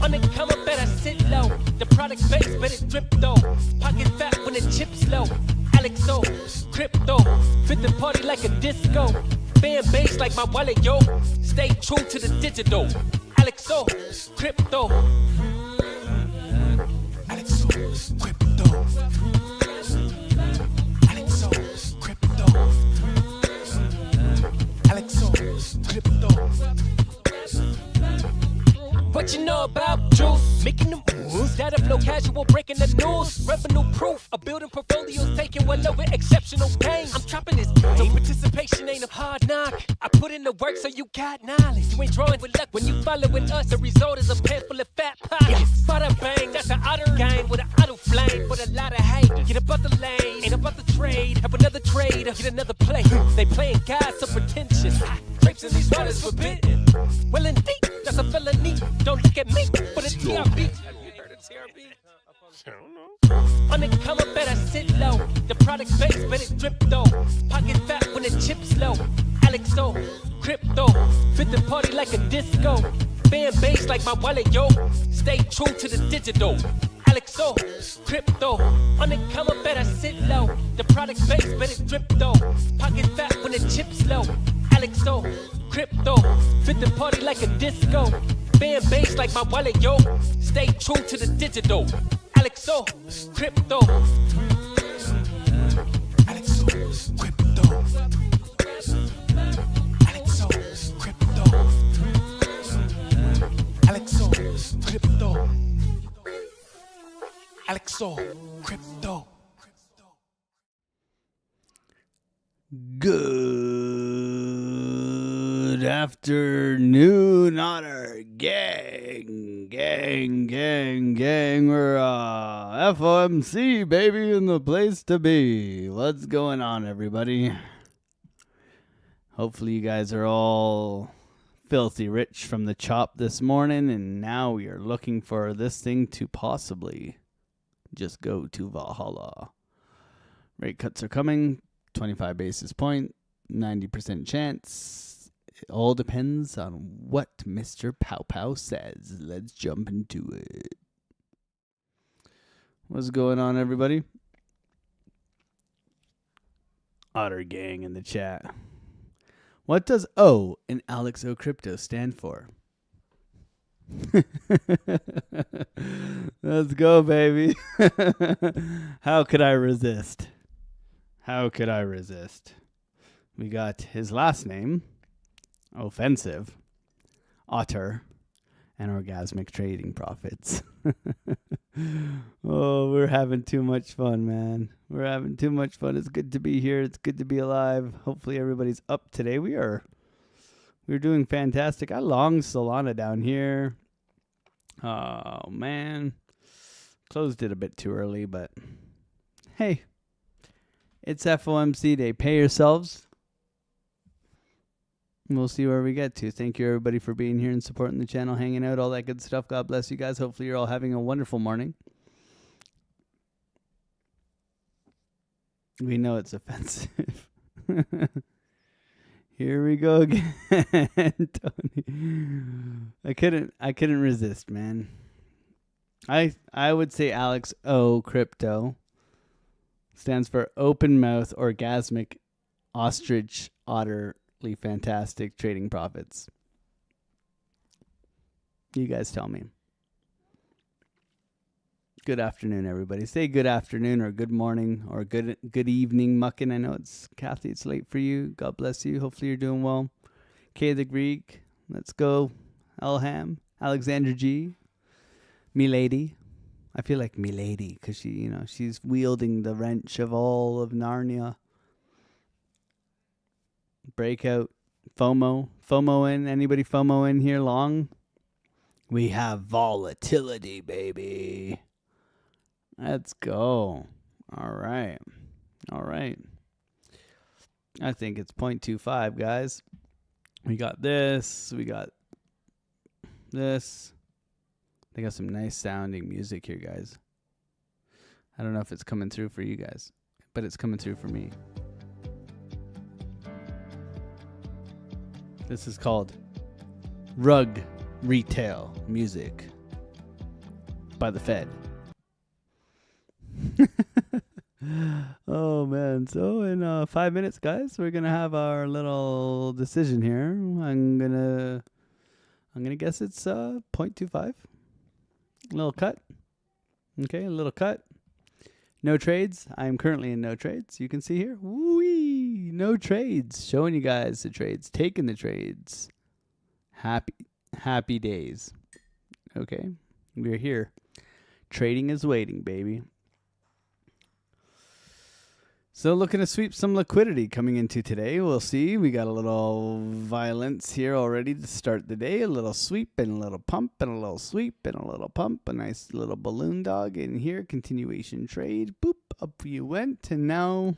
On the come up, better sit low. The product base, better drip though. Pocket fat when the chips low. AlexOCrypto, fit the party like a disco. Fan base like my wallet, yo. Stay true to the digital. AlexOCrypto. AlexOCrypto. AlexOCrypto. AlexOCrypto. What you know about juice? Making the moves. Data flow casual, breaking the news. Revenue proof. A building portfolios taking well over exceptional pain. I'm trapping this game. So participation ain't a hard knock. I put in the work so you got knowledge. You ain't drawing with luck when you following us. The result is a pan full of fat pockets. Bada bang, that's an otter gang with an auto flame. With a lot of hate. Get about the lane, ain't about the trade. Have another trade, get another play. They playing God so pretentious. Grapes in these waters forbidden. Well indeed, that's a felony. Don't look at me for the TRB. Have you heard of TRB? I don't know. On the come up, better sit low. The product base, better drip though. Pocket fat when the chips low. AlexOCrypto, fit the party like a disco. Fan base like my wallet, yo. Stay true to the digital. AlexOCrypto, on the come up, better sit low. The product base, better drip though. Pocket fat when the chips low. AlexOCrypto, fit the party like a disco. Fan base like my wallet, yo. Stay true to the digital. AlexOCrypto. AlexOCrypto. AlexOCrypto. AlexOCrypto. AlexOCrypto. Good afternoon, Otter gang. We're FOMC, baby, in the place to be. What's going on, everybody? Hopefully you guys are all filthy rich from the chop this morning, and now we are looking for this thing to possibly just go to Valhalla. Rate cuts are coming. 25 basis point, 90% chance. It all depends on what Mr. Pow says. Let's jump into it. What's going on, everybody? Otter gang in the chat. What does O in AlexOCrypto stand for? Let's go, baby. How could I resist? How could I resist? We got his last name, offensive, Otter, and orgasmic trading profits. Oh, we're having too much fun, man. We're having too much fun. It's good to be here. It's good to be alive. Hopefully everybody's up today. We're doing fantastic. I long Solana down here. Oh, man. Closed it a bit too early, but hey. It's FOMC day. Pay yourselves. We'll see where we get to. Thank you, everybody, for being here and supporting the channel, hanging out, all that good stuff. God bless you guys. Hopefully, you're all having a wonderful morning. We know it's offensive. Here we go again, Tony. I couldn't resist, man. I would say AlexOCrypto stands for open mouth, orgasmic, ostrich, otterly fantastic trading profits. You guys tell me. Good afternoon, everybody. Say good afternoon or good morning or good evening, Muckin. I know it's Kathy. It's late for you. God bless you. Hopefully you're doing well. Kay the Greek. Let's go. Elham. Alexander G. Milady. I feel like Milady because she's wielding the wrench of all of Narnia. Breakout. FOMO in. Anybody FOMO in here long? We have volatility, baby. Let's go. All right. I think it's 0.25, guys. We got this. We got this. They got some nice sounding music here, guys. I don't know if it's coming through for you guys, but it's coming through for me. This is called Rug Retail Music by the Fed. Oh man, so in 5 minutes, guys, we're gonna have our little decision here. I'm gonna guess it's 0.25. A little cut. Okay, a little cut. No trades. I am currently in no trades. You can see here. Woo-wee! No trades. Showing you guys the trades. Taking the trades. Happy days. Okay. We're here. Trading is waiting, baby. So looking to sweep some liquidity coming into today. We'll see. We got a little violence here already to start the day. A little sweep and a little pump and a little sweep and a little pump. A nice little balloon dog in here. Continuation trade. Boop. Up you went. And now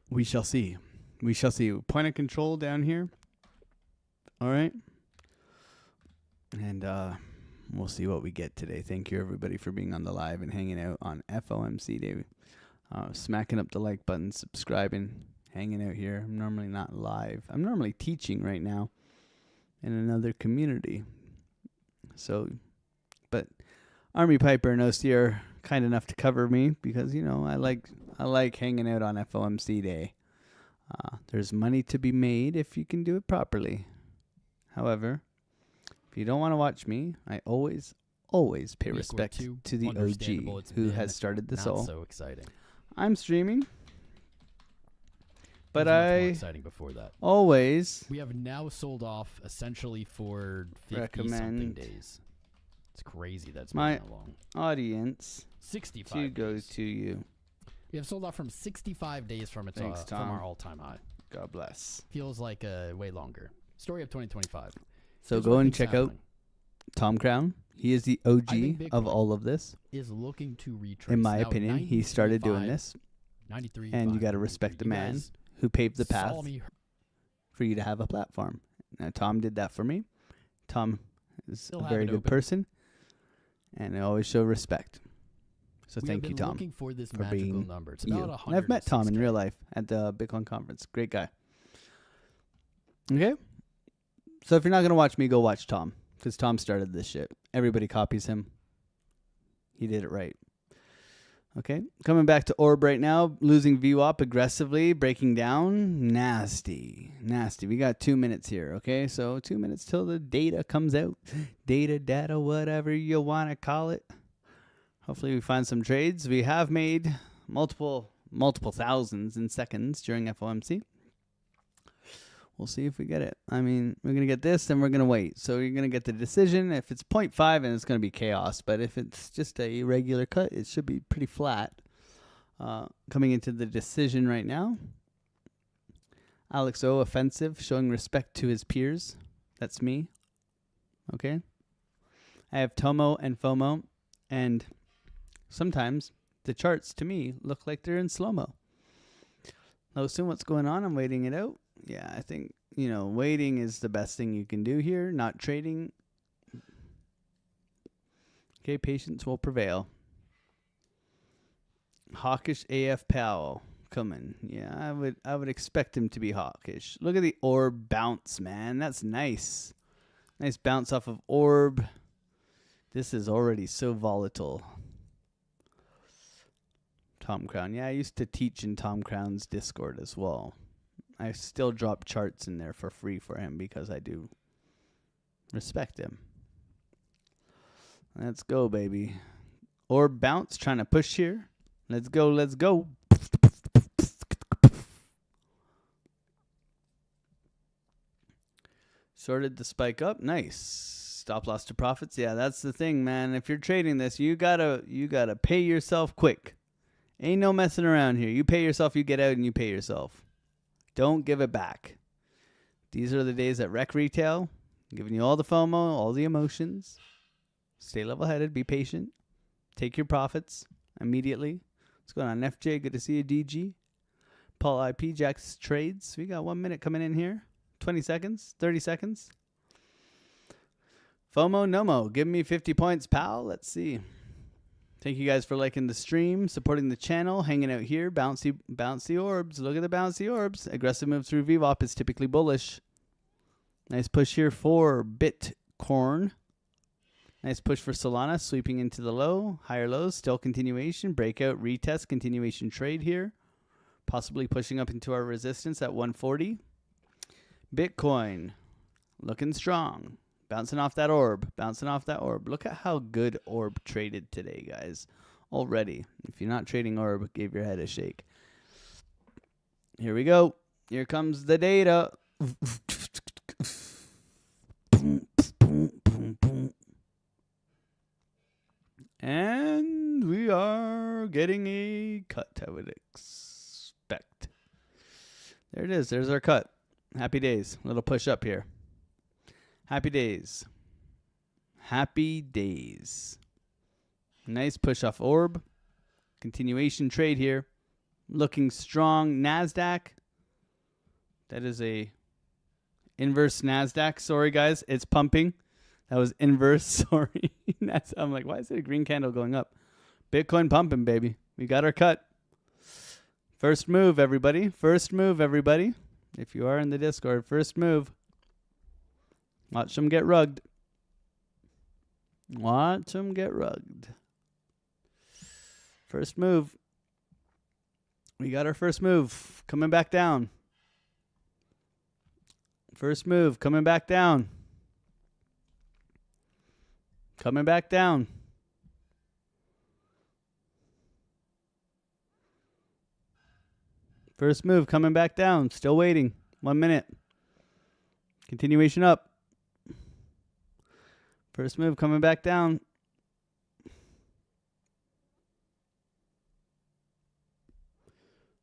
we shall see. We shall see. Point of control down here. All right. And we'll see what we get today. Thank you, everybody, for being on the live and hanging out on FOMC Day. Smacking up the like button, subscribing, hanging out here. I'm normally not live. I'm normally teaching right now in another community. So, but Army Piper and OC are kind enough to cover me because, you know, I like hanging out on FOMC Day. There's money to be made if you can do it properly. However, if you don't want to watch me, I always pay respect to the OG who has started this all. So exciting. I'm streaming, but It was much more exciting before that. Always We have now sold off essentially for 50-something days. It's crazy that's been that long. Audience 65 to go days. to you. We have sold off from 65 days from its Thanks, from Tom. our all-time high. God bless. Feels like way longer. Story of 2025. So Here's go what I and think's check out happening. Tom Crown. He is the I OG think of Bitcoin all of this. Is looking to retrace. In my Now, opinion, he started doing 93.5, this, 93, and you got to 5, respect the you man guys who paved the path saw me for you to have a platform. Now, Tom did that for me. Tom is Still a have very it good open. person, and I always show respect. So We thank have you, been Tom, looking for this for magical being number. It's you. about And I've met Tom in 106K. real life at the Bitcoin conference. Great guy. Okay? So if you're not going to watch me, go watch Tom, because Tom started this shit. Everybody copies him. He did it right. Okay, coming back to Orb right now, losing VWAP aggressively, breaking down. Nasty. We got 2 minutes here, okay? So 2 minutes till the data comes out. Data, whatever you want to call it. Hopefully we find some trades. We have made multiple thousands in seconds during FOMC. We'll see if we get it. I mean, we're going to get this, and we're going to wait. So you're going to get the decision. If it's 0.5, and it's going to be chaos. But if it's just a regular cut, it should be pretty flat. Coming into the decision right now. AlexO offensive, showing respect to his peers. That's me. Okay. I have Tomo and FOMO. And sometimes the charts, to me, look like they're in slow-mo. Now, assume what's going on. I'm waiting it out. Yeah, I think, waiting is the best thing you can do here, not trading. Okay, patience will prevail. Hawkish AF Powell coming. Yeah, I would expect him to be hawkish. Look at the orb bounce, man. That's nice. Nice bounce off of orb. This is already so volatile. Tom Crown. Yeah, I used to teach in Tom Crown's Discord as well. I still drop charts in there for free for him because I do respect him. Let's go, baby. Orb bounce, trying to push here. Let's go. Sorted the spike up. Nice. Stop loss to profits. Yeah, that's the thing, man. If you're trading this, you gotta pay yourself quick. Ain't no messing around here. You pay yourself, you get out, and you pay yourself. Don't give it back. These are the days at Rec Retail. I'm giving you all the FOMO, all the emotions. Stay level-headed. Be patient. Take your profits immediately. What's going on, FJ? Good to see you, DG. Paul IP, Jack's Trades. We got 1 minute coming in here. 20 seconds. 30 seconds. FOMO Nomo, give me 50 points, pal. Let's see. Thank you guys for liking the stream, supporting the channel, hanging out here. Bouncy orbs. Look at the bouncy orbs. Aggressive move through VWAP is typically bullish. Nice push here for Bitcoin. Nice push for Solana, sweeping into the low. Higher lows, still continuation. Breakout, retest, continuation trade here. Possibly pushing up into our resistance at 140. Bitcoin, looking strong. Bouncing off that orb. Bouncing off that orb. Look at how good orb traded today, guys. Already. If you're not trading orb, give your head a shake. Here we go. Here comes the data. And we are getting a cut, I would expect. There it is. There's our cut. Happy days. Little push up here. Happy days. Happy days. Nice push off orb. Continuation trade here. Looking strong. NASDAQ. That is a inverse NASDAQ. Sorry, guys. It's pumping. That was inverse. Sorry. I'm like, why is it a green candle going up? Bitcoin pumping, baby. We got our cut. First move, everybody. First move, everybody. If you are in the Discord, first move. Watch them get rugged. Watch them get rugged. First move. We got our first move. Coming back down. First move. Coming back down. Coming back down. First move. Coming back down. Still waiting. 1 minute. Continuation up. First move coming back down.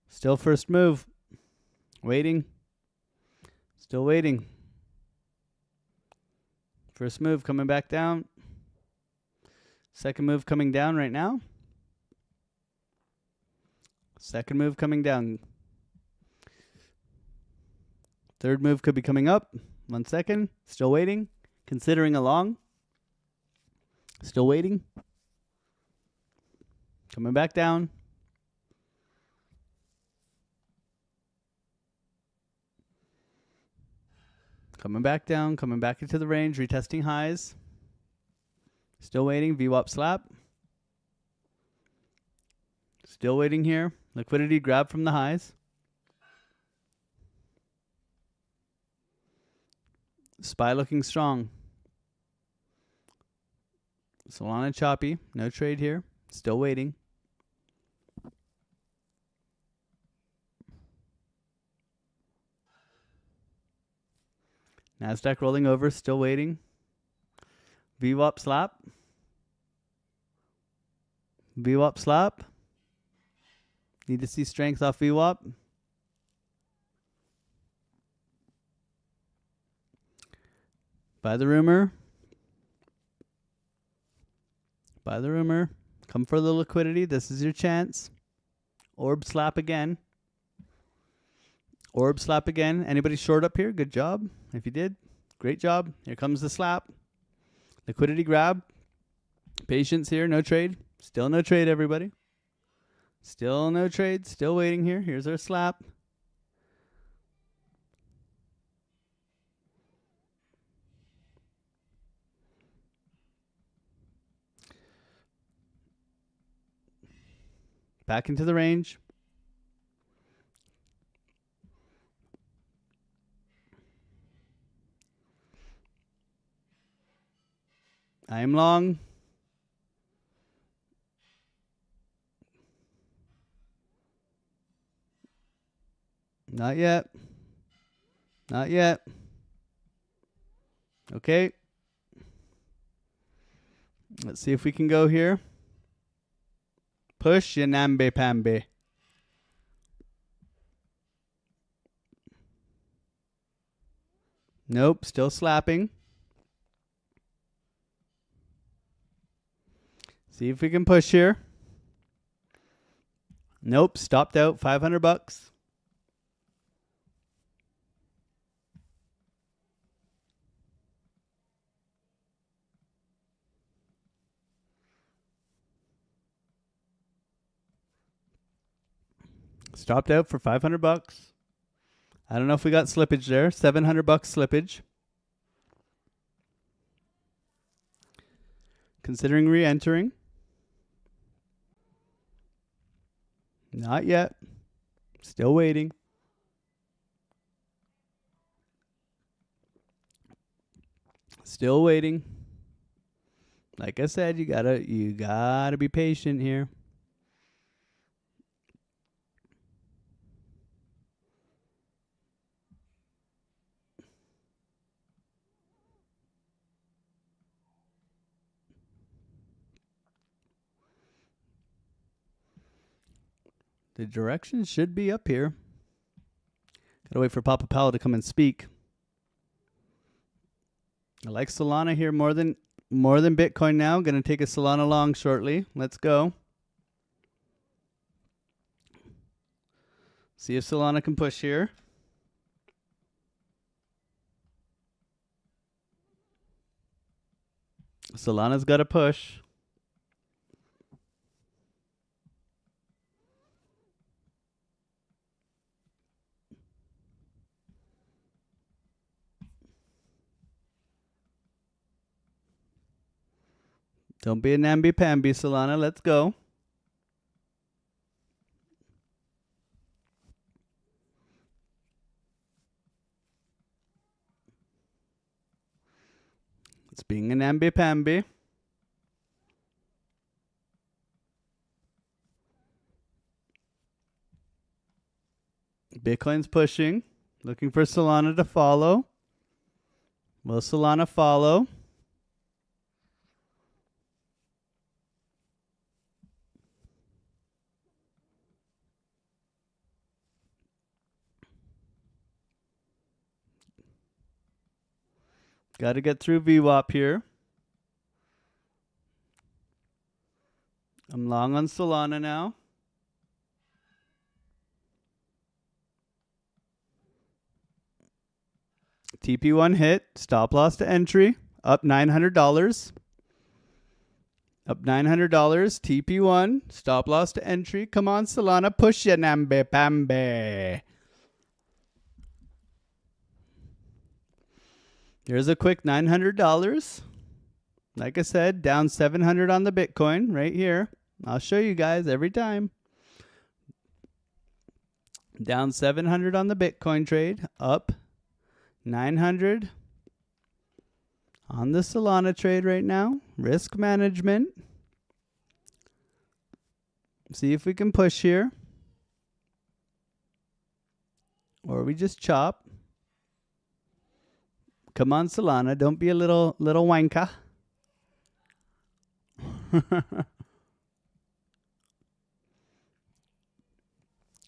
Still first move. Waiting. Still waiting. First move coming back down. Second move coming down right now. Second move coming down. Third move could be coming up. 1 second. Still waiting. Considering a long. Still waiting. Coming back down. Coming back down. Coming back into the range. Retesting highs. Still waiting. VWAP slap. Still waiting here. Liquidity grab from the highs. SPY looking strong. Solana choppy. No trade here. Still waiting. NASDAQ rolling over. Still waiting. VWAP slap. VWAP slap. Need to see strength off VWAP. Buy the rumor. Buy the rumor. Come for the liquidity. This is your chance. Orb slap again. Orb slap again. Anybody short up here? Good job. If you did, great job. Here comes the slap. Liquidity grab. Patience here. No trade. Still no trade, everybody. Still no trade. Still waiting here. Here's our slap. Back into the range. I am long. Not yet. Not yet. Okay. Let's see if we can go here. Push Yanambe Pambe. Nope, still slapping. See if we can push here. Nope, stopped out. $500. Stopped out for $500. I don't know if we got slippage there. $700 slippage. Considering re-entering. Not yet. Still waiting. Still waiting. Like I said, you gotta be patient here. The direction should be up here. Gotta wait for Papa Powell to come and speak. I like Solana here more than Bitcoin now. Gonna take a Solana long shortly. Let's go. See if Solana can push here. Solana's got to push. Don't be a namby-pamby, Solana. Let's go. It's being a namby-pamby. Bitcoin's pushing. Looking for Solana to follow. Will Solana follow? Got to get through VWAP here. I'm long on Solana now. TP1 hit. Stop loss to entry. Up $900. Up $900. TP1. Stop loss to entry. Come on, Solana. Push ya, nambe pambe. Here's a quick $900. Like I said, down 700 on the Bitcoin right here. I'll show you guys every time. Down 700 on the Bitcoin trade. Up 900 on the Solana trade right now. Risk management. See if we can push here. Or we just chop. Come on, Solana. Don't be a little wanker.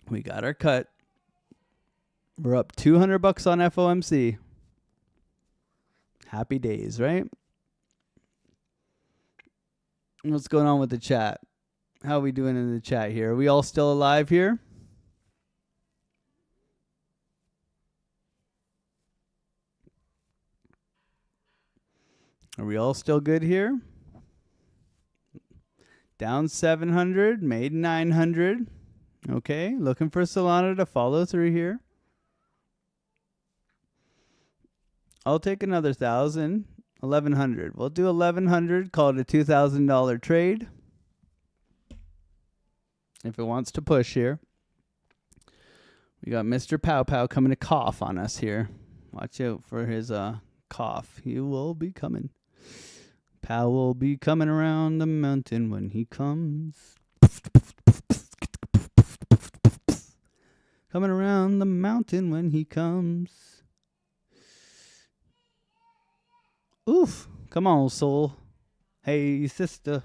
We got our cut. We're up $200 on FOMC. Happy days, right? What's going on with the chat? How are we doing in the chat here? Are we all still alive here? Are we all still good here? Down 700, made 900. Okay, looking for Solana to follow through here. I'll take another 1,000, 1,100. We'll do 1,100, call it a $2,000 trade. If it wants to push here. We got Mr. Pow Pow coming to cough on us here. Watch out for his cough. He will be coming. Powell will be coming around the mountain when he comes. Coming around the mountain when he comes. Oof. Come on, soul. Hey, sister.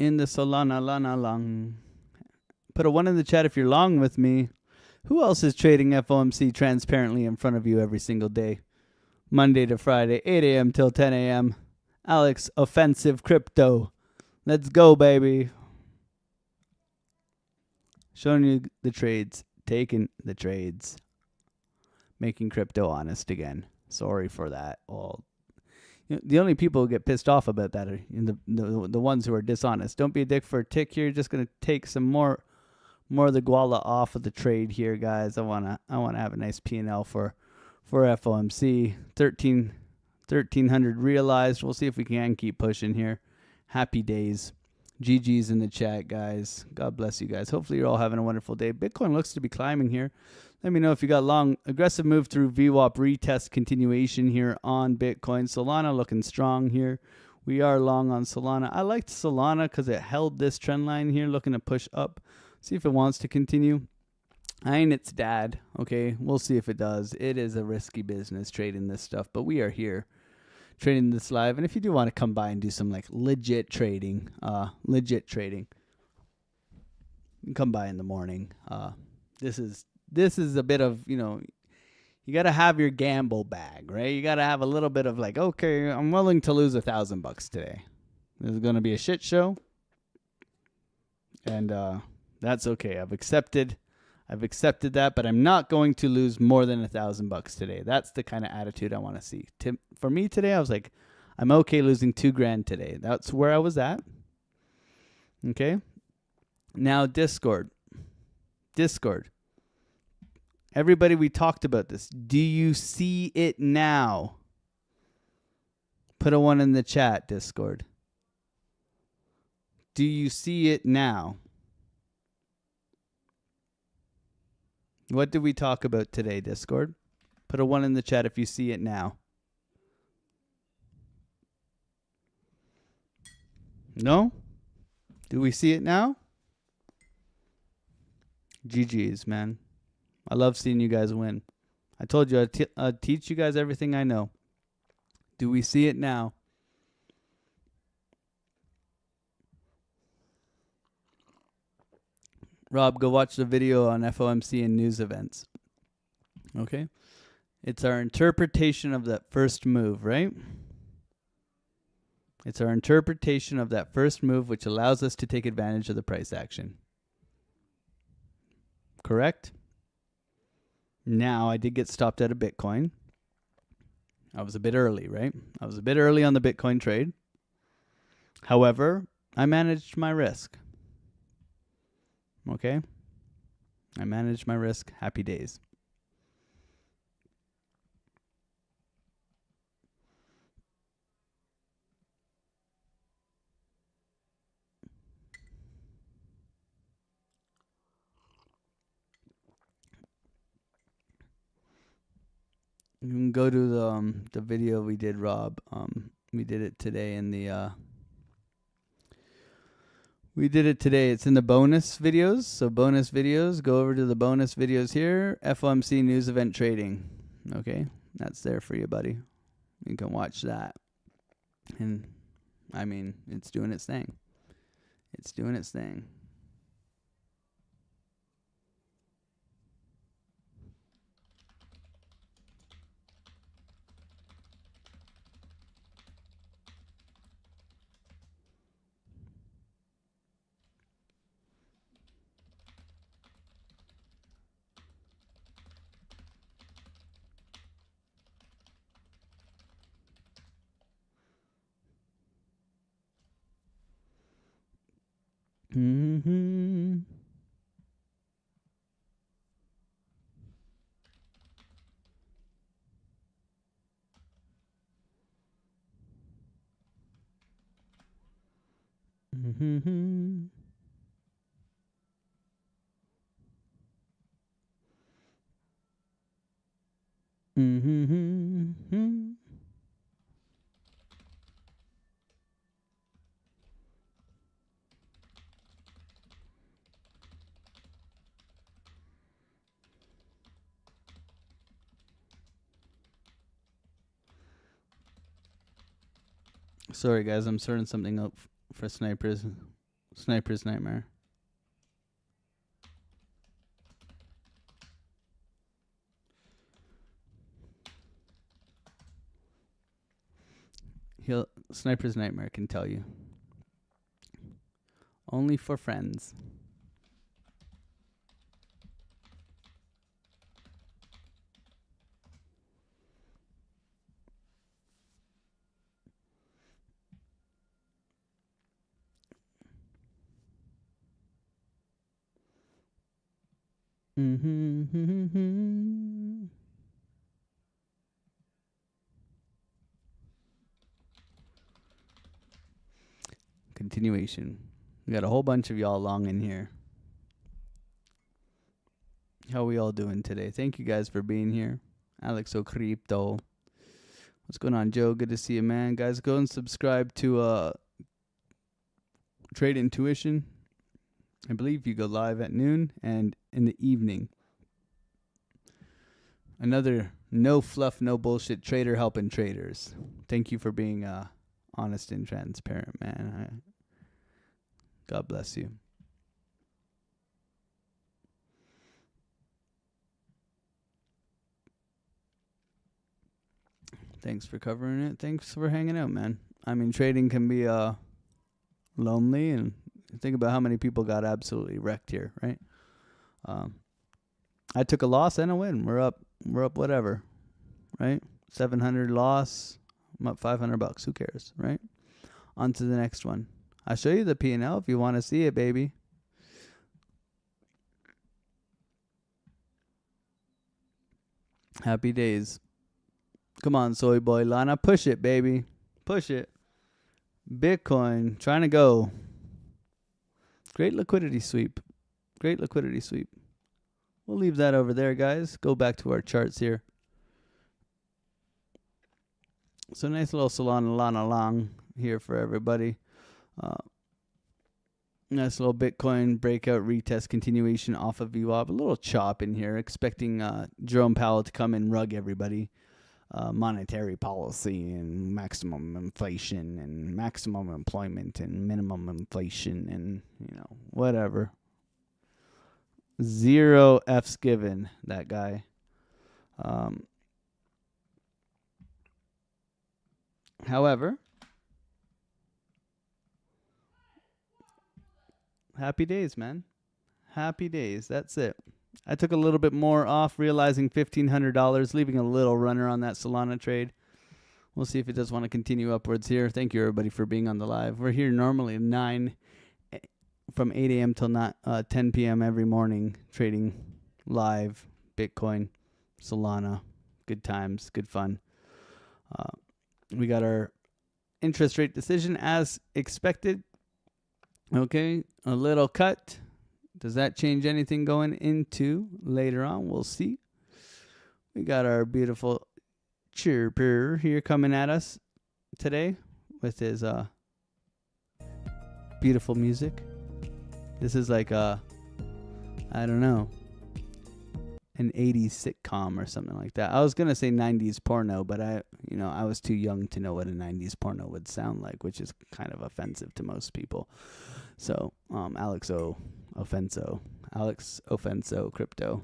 In the Solana lana long. Put a 1 in the chat if you're long with me. Who else is trading FOMC transparently in front of you every single day? Monday to Friday, 8 a.m. till 10 a.m. AlexOCrypto. Let's go, baby. Showing you the trades. Taking the trades. Making crypto honest again. Sorry for that. Well, The only people who get pissed off about that are the ones who are dishonest. Don't be a dick for a tick here. Just gonna take some more of the guala off of the trade here, guys. I wanna have a nice P&L for FOMC. 1300 realized. We'll see if we can keep pushing here. Happy days. GG's in the chat, guys. God bless you guys. Hopefully you're all having a wonderful day. Bitcoin looks to be climbing here. Let me know if you got long. Aggressive move through VWAP retest continuation here on Bitcoin. Solana looking strong here. We are long on Solana. I liked Solana because it held this trend line here, looking to push up. See if it wants to continue. I ain't its dad. Okay, we'll see if it does. It is a risky business trading this stuff, but we are here trading this live. And if you do want to come by and do some like legit trading, you can come by in the morning. This is a bit of, you got to have your gamble bag, right? You got to have a little bit of like, okay, I'm willing to lose $1,000 today. This is going to be a shit show. And that's okay. I've accepted that, but I'm not going to lose more than $1,000 today. That's the kind of attitude I want to see. For me today, I was like, I'm okay losing $2,000 today. That's where I was at. Okay. Now Discord. Everybody, we talked about this. Do you see it now? Put a 1 in the chat, Discord. Do you see it now? What did we talk about today, Discord? Put a 1 in the chat if you see it now. No? Do we see it now? GG's, man. I love seeing you guys win. I told you I'd teach you guys everything I know. Do we see it now? Rob, go watch the video on FOMC and news events. Okay? It's our interpretation of that first move, right? It's our interpretation of that first move which allows us to take advantage of the price action. Correct? Now, I did get stopped at a Bitcoin. I was a bit early, right? I was a bit early on the Bitcoin trade. However, I managed my risk. Okay? I managed my risk. Happy days. You can go to the video we did, Rob. We did it today in the It's in the bonus videos. So bonus videos, go over to the bonus videos here. FOMC news event trading. Okay, that's there for you, buddy. You can watch that. And I mean, it's doing its thing. It's doing its thing. Mm-hmm. Mm-hmm. Mm-hmm. Sorry, guys, I'm sorting something up for Sniper's Nightmare. Sniper's Nightmare can tell you. Only for friends. Continuation. We got a whole bunch of y'all long in here. How we all doing today? Thank you guys for being here. AlexOCrypto. What's going on, Joe? Good to see you, man. Guys, go and subscribe to Trade Intuition. I believe you go live at noon and in the evening. Another no fluff, no bullshit trader helping traders. Thank you for being honest and transparent, man. God bless you. Thanks for covering it. Thanks for hanging out, man. I mean, trading can be lonely, and think about how many people got absolutely wrecked here, right? I took a loss and a win. We're up whatever, right? 700 loss. I'm up $500. Who cares, right? On to the next one. I'll show you the P&L if you want to see it, baby. Happy days. Come on, soy boy Lana. Push it, baby. Push it. Bitcoin. Trying to go. Great liquidity sweep. Great liquidity sweep. We'll leave that over there, guys. Go back to our charts here. So nice little Solana Lana long here for everybody. Nice little Bitcoin breakout retest continuation off of VWAP. A little chop in here. Expecting Jerome Powell to come and rug everybody. Monetary policy and maximum inflation and maximum employment and minimum inflation and, whatever. Zero F's given, that guy. However, happy days, man. Happy days. That's it. I took a little bit more off, realizing $1,500, leaving a little runner on that Solana trade. We'll see if it does want to continue upwards here. Thank you, everybody, for being on the live. We're here normally from 8 a.m. till 10 p.m. every morning, trading live, Bitcoin, Solana. Good times, good fun. We got our interest rate decision as expected. Okay, a little cut. Does that change anything going into later on? We'll see. We got our beautiful chirper here coming at us today with his beautiful music. This is like I don't know, an 80s sitcom or something like that. I was going to say 90s porno, but I was too young to know what a 90s porno would sound like, which is kind of offensive to most people. So, AlexOCrypto.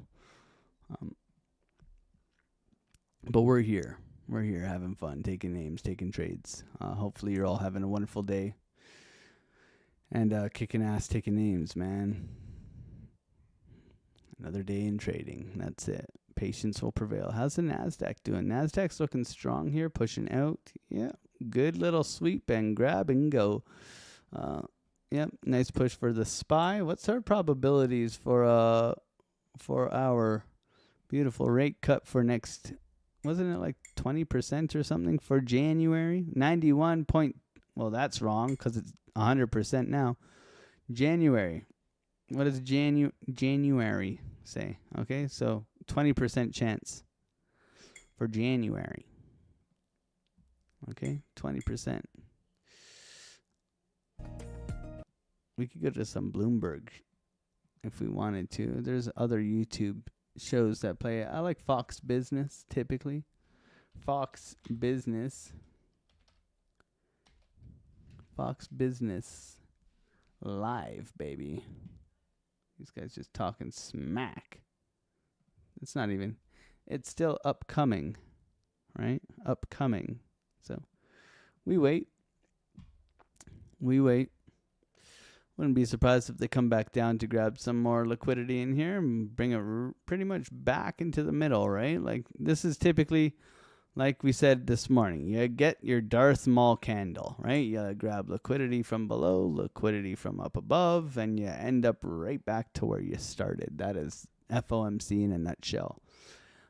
But we're here. We're here having fun, taking names, taking trades. Hopefully you're all having a wonderful day. And kicking ass, taking names, man. Another day in trading. That's it. Patience will prevail. How's the NASDAQ doing? NASDAQ's looking strong here, pushing out. Yeah, good little sweep and grab and go. Yep, nice push for the SPY. What's our probabilities for our beautiful rate cut for next? Wasn't it like 20% or something for January? 91 point. Well, that's wrong because it's 100% now. January. What does January say? Okay, so 20% chance for January. Okay, 20%. We could go to some Bloomberg if we wanted to. There's other YouTube shows that play it. I like Fox Business typically. Fox Business Live, baby. These guys just talking smack. It's not even. It's still upcoming, right? Upcoming. So we wait. Wouldn't be surprised if they come back down to grab some more liquidity in here and bring it pretty much back into the middle, right? Like this is typically, like we said this morning, you get your Darth Maul candle, right? You grab liquidity from below, liquidity from up above, and you end up right back to where you started. That is FOMC in a nutshell.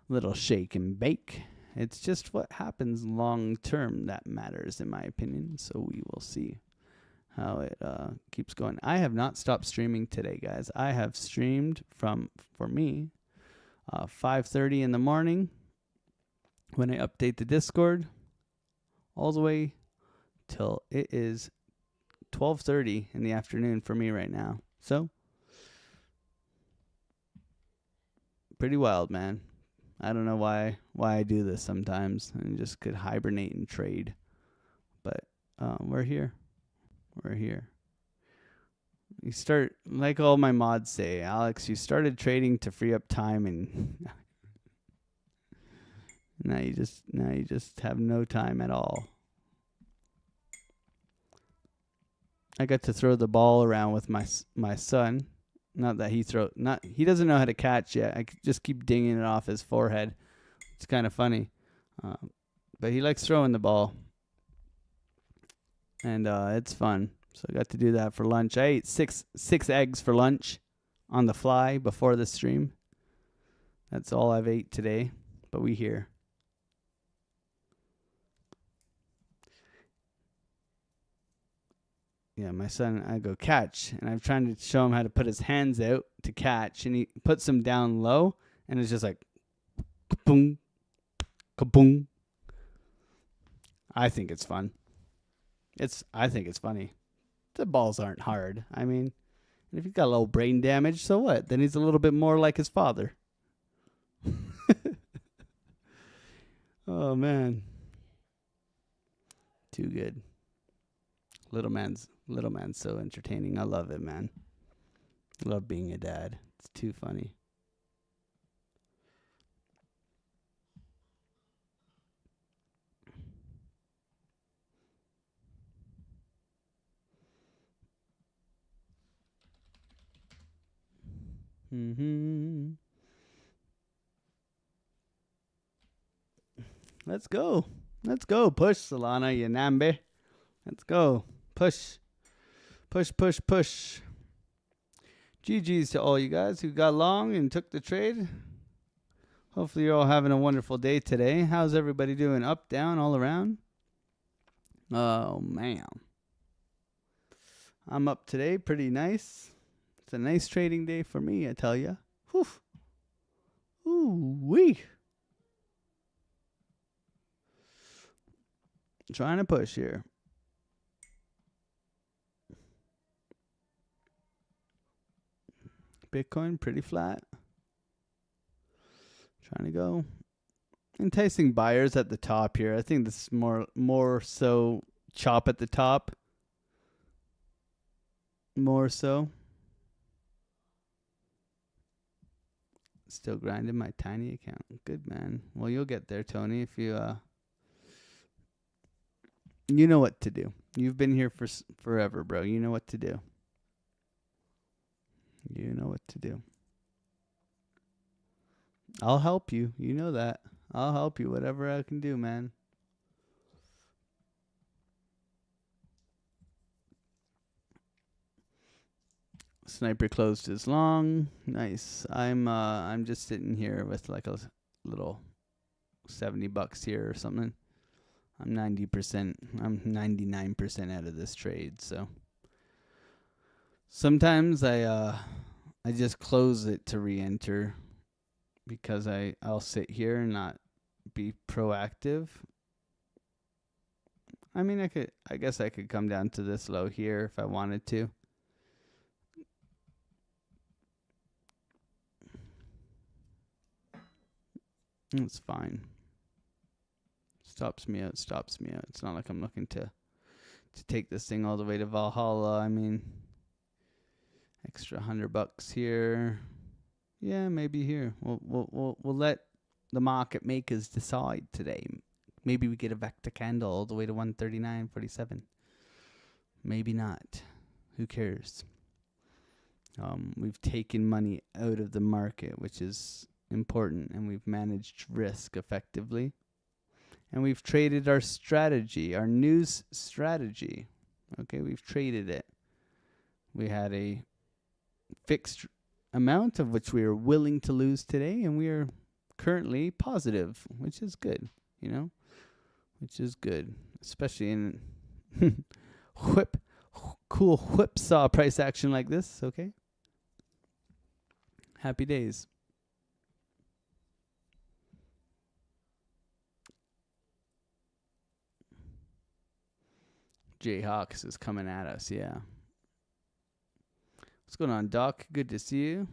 Little shake and bake. It's just what happens long term that matters, in my opinion. So we will see how it keeps going. I have not stopped streaming today, guys. I have streamed from, for me, 5:30 in the morning when I update the Discord, all the way till it is 12:30 in the afternoon for me right now. So pretty wild, man. I don't know why I do this sometimes. I just could hibernate and trade. But we're here. We're here. You start, like all my mods say, Alex, you started trading to free up time, and now you just have no time at all. I got to throw the ball around with my son. Not that he doesn't know how to catch yet. I just keep dinging it off his forehead. It's kind of funny. But he likes throwing the ball. And it's fun. So I got to do that for lunch. I ate six eggs for lunch on the fly before the stream. That's all I've ate today. But we here. Yeah, my son, I go catch, and I'm trying to show him how to put his hands out to catch, and he puts them down low, and it's just like, kaboom, kaboom. I think it's fun. I think it's funny. The balls aren't hard. I mean, if he's got a little brain damage, so what? Then he's a little bit more like his father. Oh, man. Too good. Little man's so entertaining. I love it, man. I love being a dad. It's too funny. Let's go. Let's go. Push, Solana, you nambe. Let's go. Push. Push, push, push. GG's to all you guys who got long and took the trade. Hopefully you're all having a wonderful day today. How's everybody doing? Up, down, all around? Oh, man. I'm up today. Pretty nice. It's a nice trading day for me, I tell ya. Whew. Ooh-wee. Trying to push here. Bitcoin pretty flat. Trying to go. Enticing buyers at the top here. I think this is more so chop at the top. More so. Still grinding my tiny account. Good, man. Well, you'll get there, Tony, if you you know what to do. You've been here for forever, bro. You know what to do. You know what to do. I'll help you. You know that. I'll help you. Whatever I can do, man. Sniper closed his long. Nice. I'm just sitting here with like a little $70 here or something. I'm 90%. I'm 99% out of this trade, so sometimes I just close it to re-enter because I'll sit here and not be proactive. I mean, I guess I could come down to this low here if I wanted to. It's fine. Stops me out. It's not like I'm looking to take this thing all the way to Valhalla. I mean, extra $100 here. Yeah, maybe here. We'll let the market makers decide today. Maybe we get a vector candle all the way to 139.47. Maybe not. Who cares? We've taken money out of the market, which is important, and we've managed risk effectively. And we've traded our strategy, our news strategy. Okay, we've traded it. We had a fixed amount of which we are willing to lose today, and we are currently positive, which is good, which is good, especially in cool whipsaw price action like this. Okay, happy days. Jayhawks is coming at us, yeah. What's going on, Doc? Good to see you.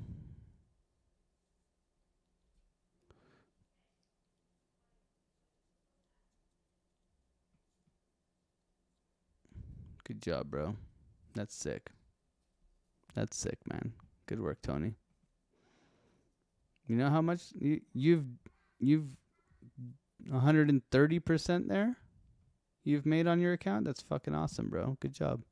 Good job, bro. That's sick. That's sick, man. Good work, Tony. You know how much you've 130% there you've made on your account? That's fucking awesome, bro. Good job.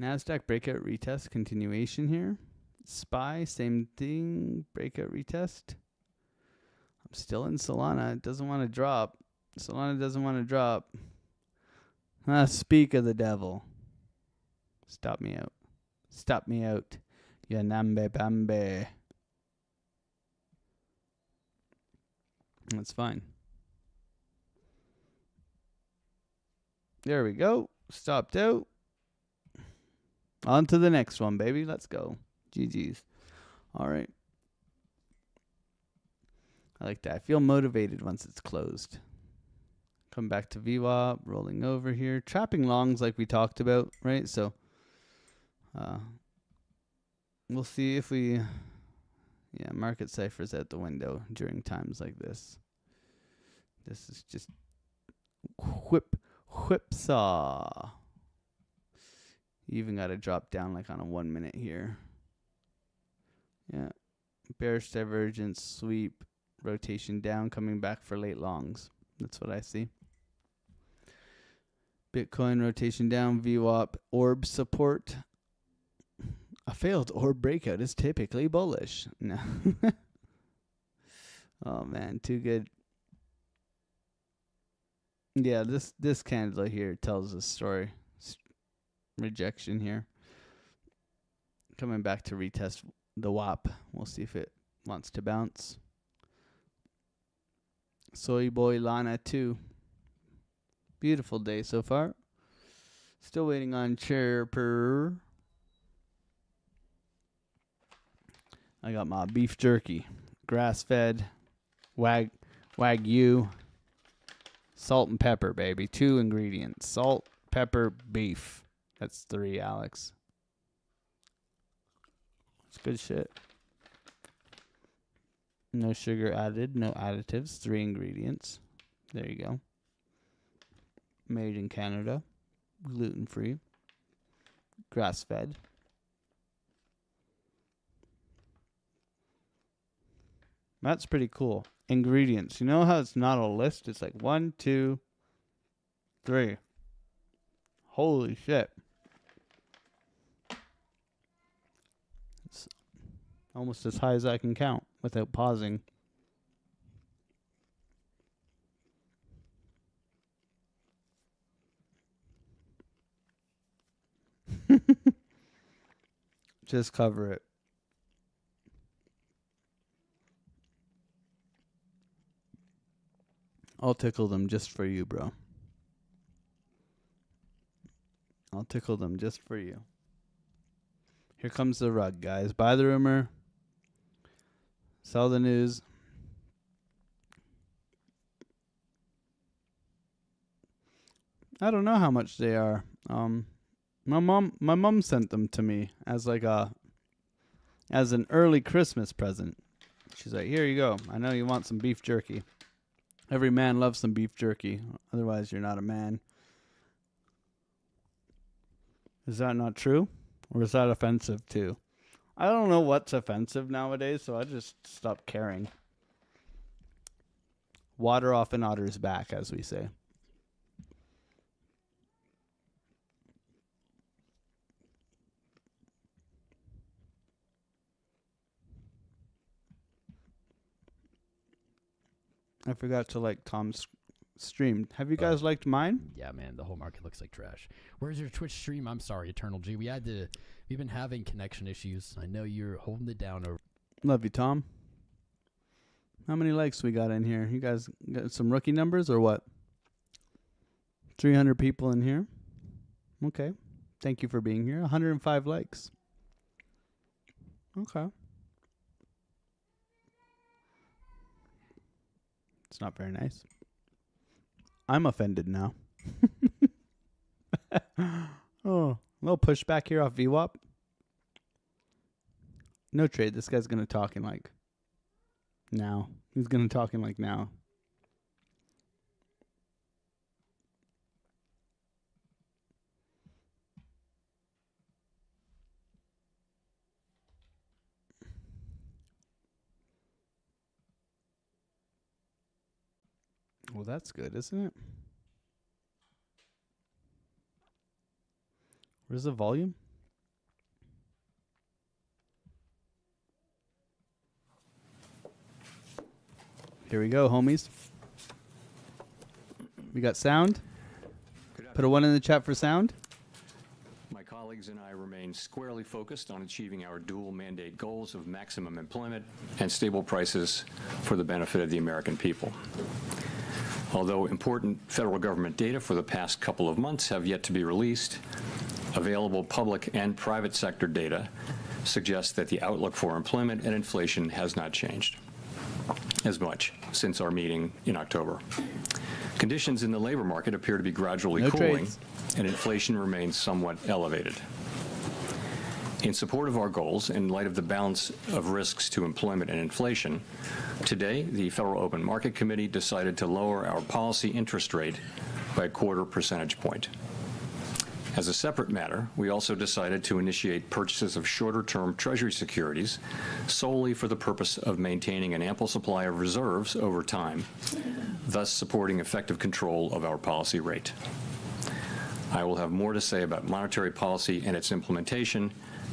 NASDAQ breakout retest continuation here. SPY, same thing. Breakout retest. I'm still in Solana. It doesn't want to drop. Solana doesn't want to drop. Speak of the devil. Stop me out. Stop me out. Ya nambe bambe. That's fine. There we go. Stopped out. On to the next one, baby. Let's go. GG's. All right. I like that. I feel motivated once it's closed. Come back to VWAP, rolling over here. Trapping longs like we talked about, right? So we'll see if we... Yeah, market ciphers out the window during times like this. This is just whipsaw. You even got to drop down like on a 1 minute here. Yeah. Bearish divergence, sweep, rotation down, coming back for late longs. That's what I see. Bitcoin rotation down, VWAP, orb support. A failed orb breakout is typically bullish. No. Oh man, too good. Yeah, this candle here tells a story. Rejection here. Coming back to retest the WAP. We'll see if it wants to bounce. Soy Boy Lana 2. Beautiful day so far. Still waiting on Chirper. I got my beef jerky. Grass-fed. Wagyu. Salt and pepper, baby. 2 ingredients. Salt, pepper, beef. That's 3, Alex. It's good shit. No sugar added. No additives. 3 ingredients. There you go. Made in Canada. Gluten-free. Grass-fed. That's pretty cool. Ingredients. You know how it's not a list? It's like 1, 2, 3. Holy shit. It's almost as high as I can count without pausing. Just cover it. I'll tickle them just for you, bro. I'll tickle them just for you. Here comes the rug, guys. Buy the rumor. Sell the news. I don't know how much they are. My mom sent them to me as as an early Christmas present. She's like, "Here you go. I know you want some beef jerky. Every man loves some beef jerky. Otherwise, you're not a man." Is that not true? Or is that offensive too? I don't know what's offensive nowadays, so I just stopped caring. Water off an otter's back, as we say. I forgot to like Tom's stream. Have you guys liked mine? Yeah, man, the whole market looks like trash. Where's your Twitch stream? I'm sorry, Eternal G. We've been having connection issues. I know you're holding it down over. Love you, Tom. How many likes we got in here? You guys got some rookie numbers or what? 300 people in here. Okay. Thank you for being here. 105 likes. Okay. It's not very nice. I'm offended now. Oh, a little pushback here off VWAP. No trade. This guy's going to talk in like now. He's going to talk in like now. Well, that's good, isn't it? Where's the volume? Here we go, homies. We got sound. Put a 1 in the chat for sound. My colleagues and I remain squarely focused on achieving our dual mandate goals of maximum employment and stable prices for the benefit of the American people. Although important federal government data for the past couple of months have yet to be released, available public and private sector data suggests that the outlook for employment and inflation has not changed as much since our meeting in October. Conditions in the labor market appear to be gradually cooling, trades. and inflation remains somewhat elevated. In support of our goals, in light of the balance of risks to employment and inflation, today the Federal Open Market Committee decided to lower our policy interest rate by a 1/4 percentage point. As a separate matter, we also decided to initiate purchases of shorter-term Treasury securities solely for the purpose of maintaining an ample supply of reserves over time, thus supporting effective control of our policy rate. I will have more to say about monetary policy and its implementation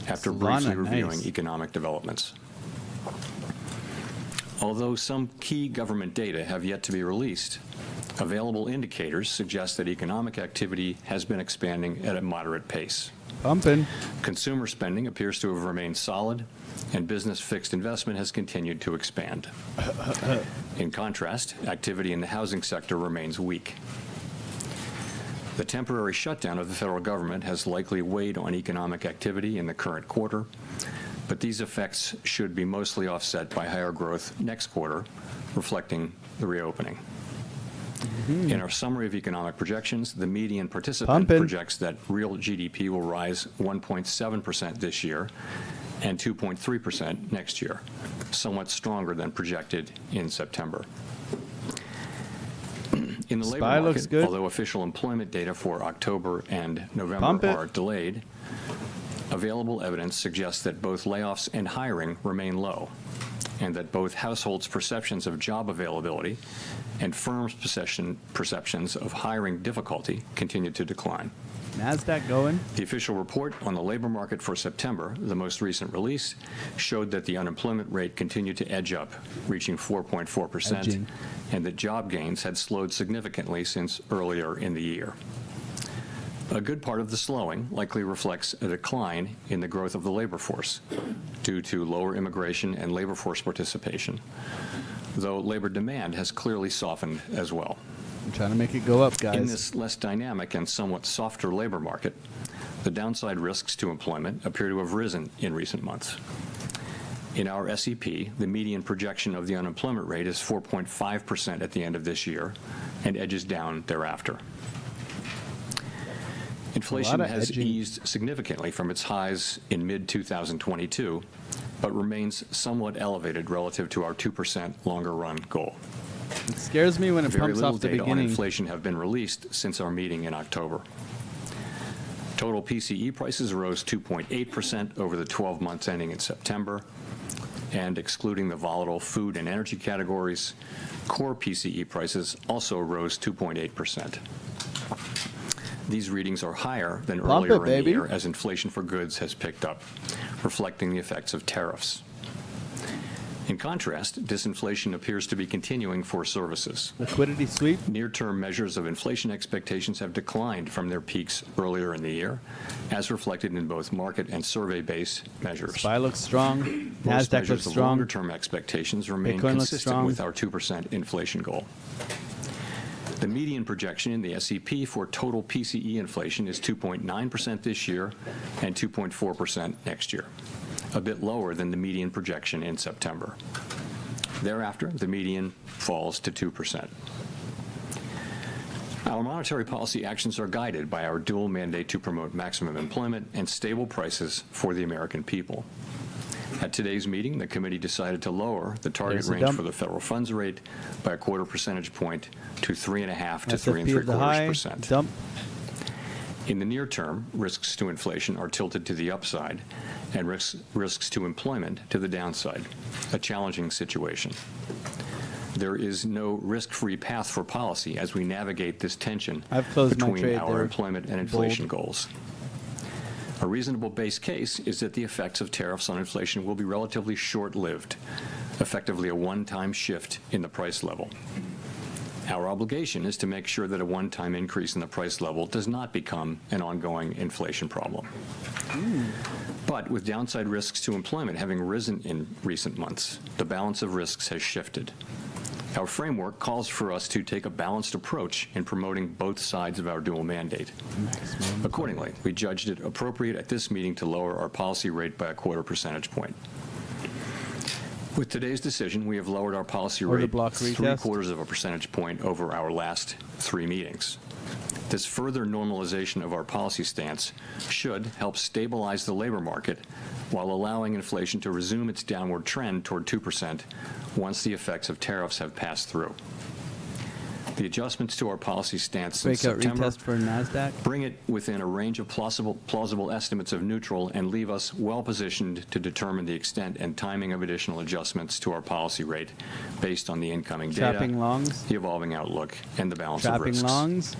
after briefly reviewing economic developments. Although some key government data have yet to be released, available indicators suggest that economic activity has been expanding at a moderate pace. Pumping. Consumer spending appears to have remained solid, and business fixed investment has continued to expand. In contrast, activity in the housing sector remains weak. The temporary shutdown of the federal government has likely weighed on economic activity in the current quarter, but these effects should be mostly offset by higher growth next quarter, reflecting the reopening. In our summary of economic projections, the median participant projects that real GDP will rise 1.7% this year and 2.3% next year, somewhat stronger than projected in September. In the labor market, although official employment data for October and November are delayed, available evidence suggests that both layoffs and hiring remain low, and that both households' perceptions of job availability and firms' perceptions of hiring difficulty continue to decline. NASDAQ going. The official report on the labor market for September, the most recent release, showed that the unemployment rate continued to edge up, reaching 4.4%, and that job gains had slowed significantly since earlier in the year. A good part of the slowing likely reflects a decline in the growth of the labor force due to lower immigration and labor force participation, though labor demand has clearly softened as well. I'm trying to make it go up, guys. In this less dynamic and somewhat softer labor market, the downside risks to employment appear to have risen in recent months. In our SEP, the median projection of the unemployment rate is 4.5% at the end of this year and edges down thereafter. Inflation has eased significantly from its highs in mid-2022, but remains somewhat elevated relative to our 2% longer-run goal. It scares me when it pumps off the beginning. Very little data on inflation have been released since our meeting in October. Total PCE prices rose 2.8% over the 12 months ending in September, and excluding the volatile food and energy categories, core PCE prices also rose 2.8%. These readings are higher than earlier in the year as inflation for goods has picked up, reflecting the effects of tariffs. In contrast, disinflation appears to be continuing for services. Liquidity sweep. Near-term measures of inflation expectations have declined from their peaks earlier in the year, as reflected in both market and survey-based measures. SPY looks strong. Most NASDAQ measures looks of strong. longer-term expectations remain Bitcoin looks consistent strong. with our 2% inflation goal. The median projection in the SEP for total PCE inflation is 2.9% this year and 2.4% next year, a bit lower than the median projection in September. Thereafter, the median falls to 2%. Our monetary policy actions are guided by our dual mandate to promote maximum employment and stable prices for the American people. At today's meeting, the committee decided to lower the target There's a range dump. for the federal funds rate by a quarter percentage point to 3.5 to SFP of the high. 3.75%. Dump. In the near term, risks to inflation are tilted to the upside and risks to employment to the downside, a challenging situation. There is no risk-free path for policy as we navigate this tension I've closed my between trade our there. employment and inflation goals. A reasonable base case is that the effects of tariffs on inflation will be relatively short-lived, effectively a one-time shift in the price level. Our obligation is to make sure that a one-time increase in the price level does not become an ongoing inflation problem. But with downside risks to employment having risen in recent months, the balance of risks has shifted. Our framework calls for us to take a balanced approach in promoting both sides of our dual mandate. Accordingly, we judged it appropriate at this meeting to lower our policy rate by a quarter percentage point. With today's decision, we have lowered our policy Order rate block retest. 3/4 of a percentage point over our last 3 meetings. This further normalization of our policy stance should help stabilize the labor market while allowing inflation to resume its downward trend toward 2% once the effects of tariffs have passed through. The adjustments to our policy stance since Breakout September retest for NASDAQ. bring it within a range of plausible estimates of neutral and leave us well-positioned to determine the extent and timing of additional adjustments to our policy rate based on the incoming data, Trapping longs. the evolving outlook, and the balance of Trapping risks. longs.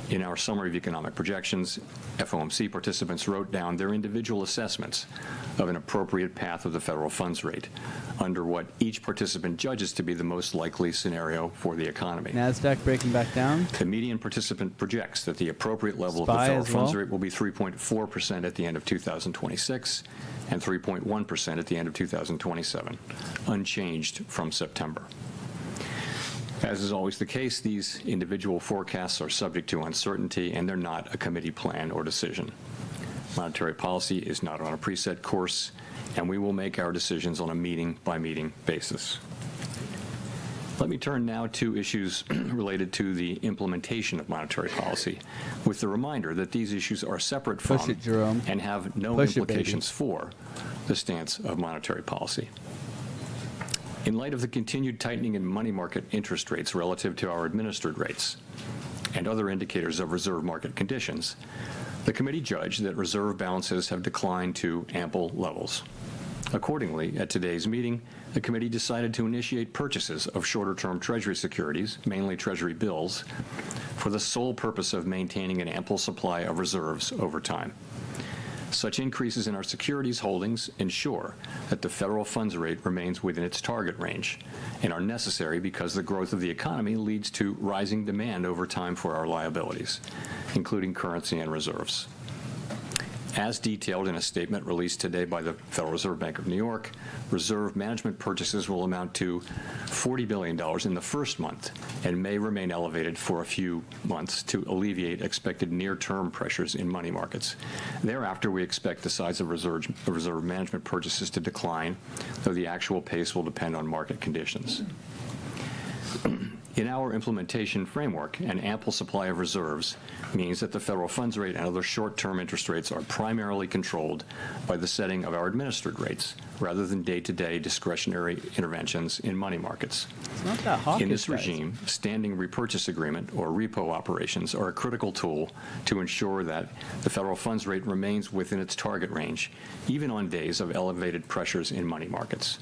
In our summary of economic projections, FOMC participants wrote down their individual assessments of an appropriate path of the federal funds rate under what each participant judges to be the most likely scenario for the economy. NASDAQ breaking back down. The median participant projects that the appropriate level of the SPY federal as funds well. rate will be 3.4% at the end of 2026 and 3.1% at the end of 2027, unchanged from September. As is always the case, these individual forecasts are subject to uncertainty, and they're not a committee plan or decision. Monetary policy is not on a preset course, and we will make our decisions on a meeting-by-meeting basis. Let me turn now to issues related to the implementation of monetary policy, with the reminder that these issues are separate from Push it, Jerome. and have no Push it, implications for the stance of monetary policy. In light of the continued tightening in money market interest rates relative to our administered rates and other indicators of reserve market conditions, the committee judged that reserve balances have declined to ample levels. Accordingly, at today's meeting, the committee decided to initiate purchases of shorter-term Treasury securities, mainly Treasury bills, for the sole purpose of maintaining an ample supply of reserves over time. Such increases in our securities holdings ensure that the federal funds rate remains within its target range and are necessary because the growth of the economy leads to rising demand over time for our liabilities, including currency and reserves. As detailed in a statement released today by the Federal Reserve Bank of New York, reserve management purchases will amount to $40 billion in the first month and may remain elevated for a few months to alleviate expected near-term pressures in money markets. Thereafter, we expect the size of reserve management purchases to decline, though the actual pace will depend on market conditions. In our implementation framework, an ample supply of reserves means that the federal funds rate and other short-term interest rates are primarily controlled by the setting of our administered rates, rather than day-to-day discretionary interventions in money markets. It's not that hawkish, In this guys. regime, standing repurchase agreement, or repo operations, are a critical tool to ensure that the federal funds rate remains within its target range, even on days of elevated pressures in money markets.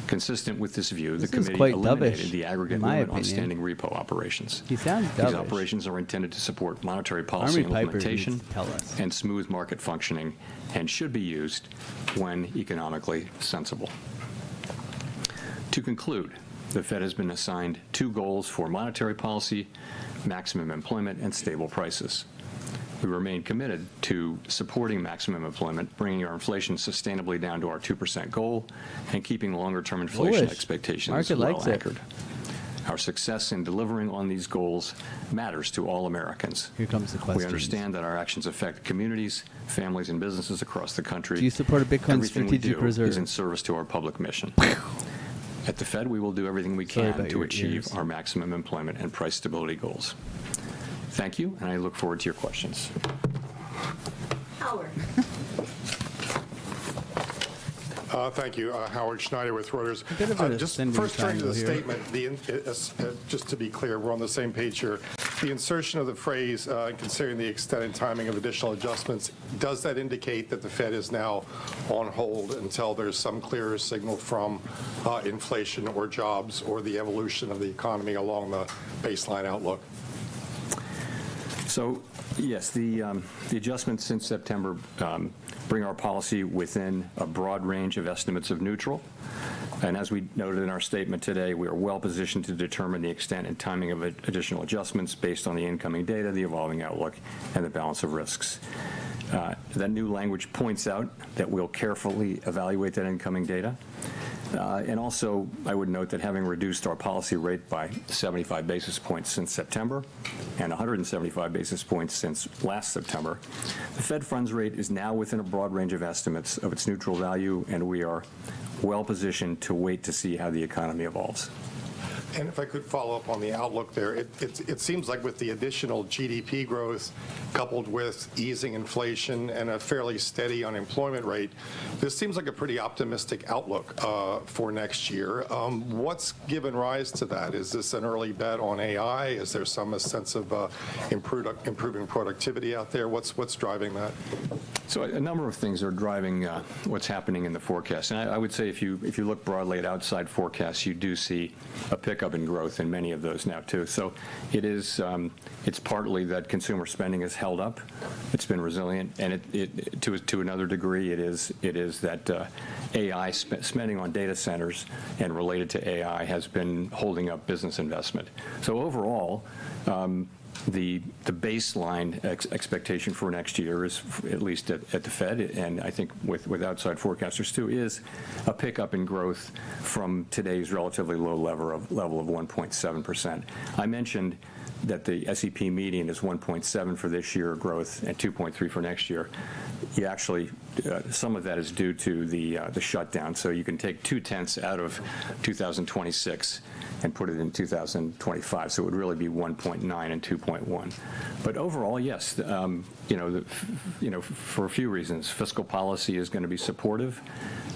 Consistent with this view, This the is committee quite eliminated dovish, the aggregate in my limit on opinion. standing repo operations. He sounds These dovish. operations are intended to support monetary policy Army Piper implementation needs to tell us. and smooth market functioning, and should be used when economically sensible. To conclude, the Fed has been assigned 2 goals for monetary policy: maximum employment and stable prices. We remain committed to supporting maximum employment, bringing our inflation sustainably down to our 2% goal, and keeping longer-term inflation Bullish. expectations Market well likes it. anchored. Our success in delivering on these goals matters to all Americans. Here comes the question. We understand that our actions affect communities, families, and businesses across the country. Do you support a Bitcoin Everything we strategic do reserve? is in service to our public mission. At the Fed, we will do everything we Sorry can about to your achieve ears. our maximum employment and price stability goals. Thank you, and I look forward to your questions. Howard. Thank you. Howard Schneider with Reuters. bit of a Just ascending first turning to the triangle statement, just to be clear, we're on the same page here. The insertion of the phrase, considering the extent and timing of additional adjustments, does that indicate that the Fed is now on hold until there's some clearer signal from inflation or jobs or the evolution of the economy along the baseline outlook? So, yes, the adjustments since September bring our policy within a broad range of estimates of neutral. And as we noted in our statement today, we are well positioned to determine the extent and timing of additional adjustments based on the incoming data, the evolving outlook, and the balance of risks. That new language points out that we'll carefully evaluate that incoming data. And also, I would note that having reduced our policy rate by 75 basis points since September and 175 basis points since last September, the Fed funds rate is now within a broad range of estimates of its neutral value, and we are well positioned to wait to see how the economy evolves. And if I could follow up on the outlook there, it seems like with the additional GDP growth coupled with easing inflation and a fairly steady unemployment rate, this seems like a pretty optimistic outlook for next year. What's given rise to that? Is this an early bet on AI? Is there some sense of improving productivity out there? What's driving that? So a number of things are driving what's happening in the forecast. And I would say if you look broadly at outside forecasts, you do see a pickup in growth in many of those now, too. So it's partly that consumer spending has held up. It's been resilient. And to another degree, it is that AI spending on data centers and related to AI has been holding up business investment. So overall, the baseline expectation for next year is, at least at the Fed, and I think with outside forecasters too, is a pickup in growth from today's relatively low level of 1.7%. I mentioned that the SEP median is 1.7 for this year growth and 2.3 for next year. You actually, some of that is due to the shutdown. So you can take 0.2 out of 2026 and put it in 2025. So it would really be 1.9 and 2.1. But overall, yes, for a few reasons, fiscal policy is going to be supportive.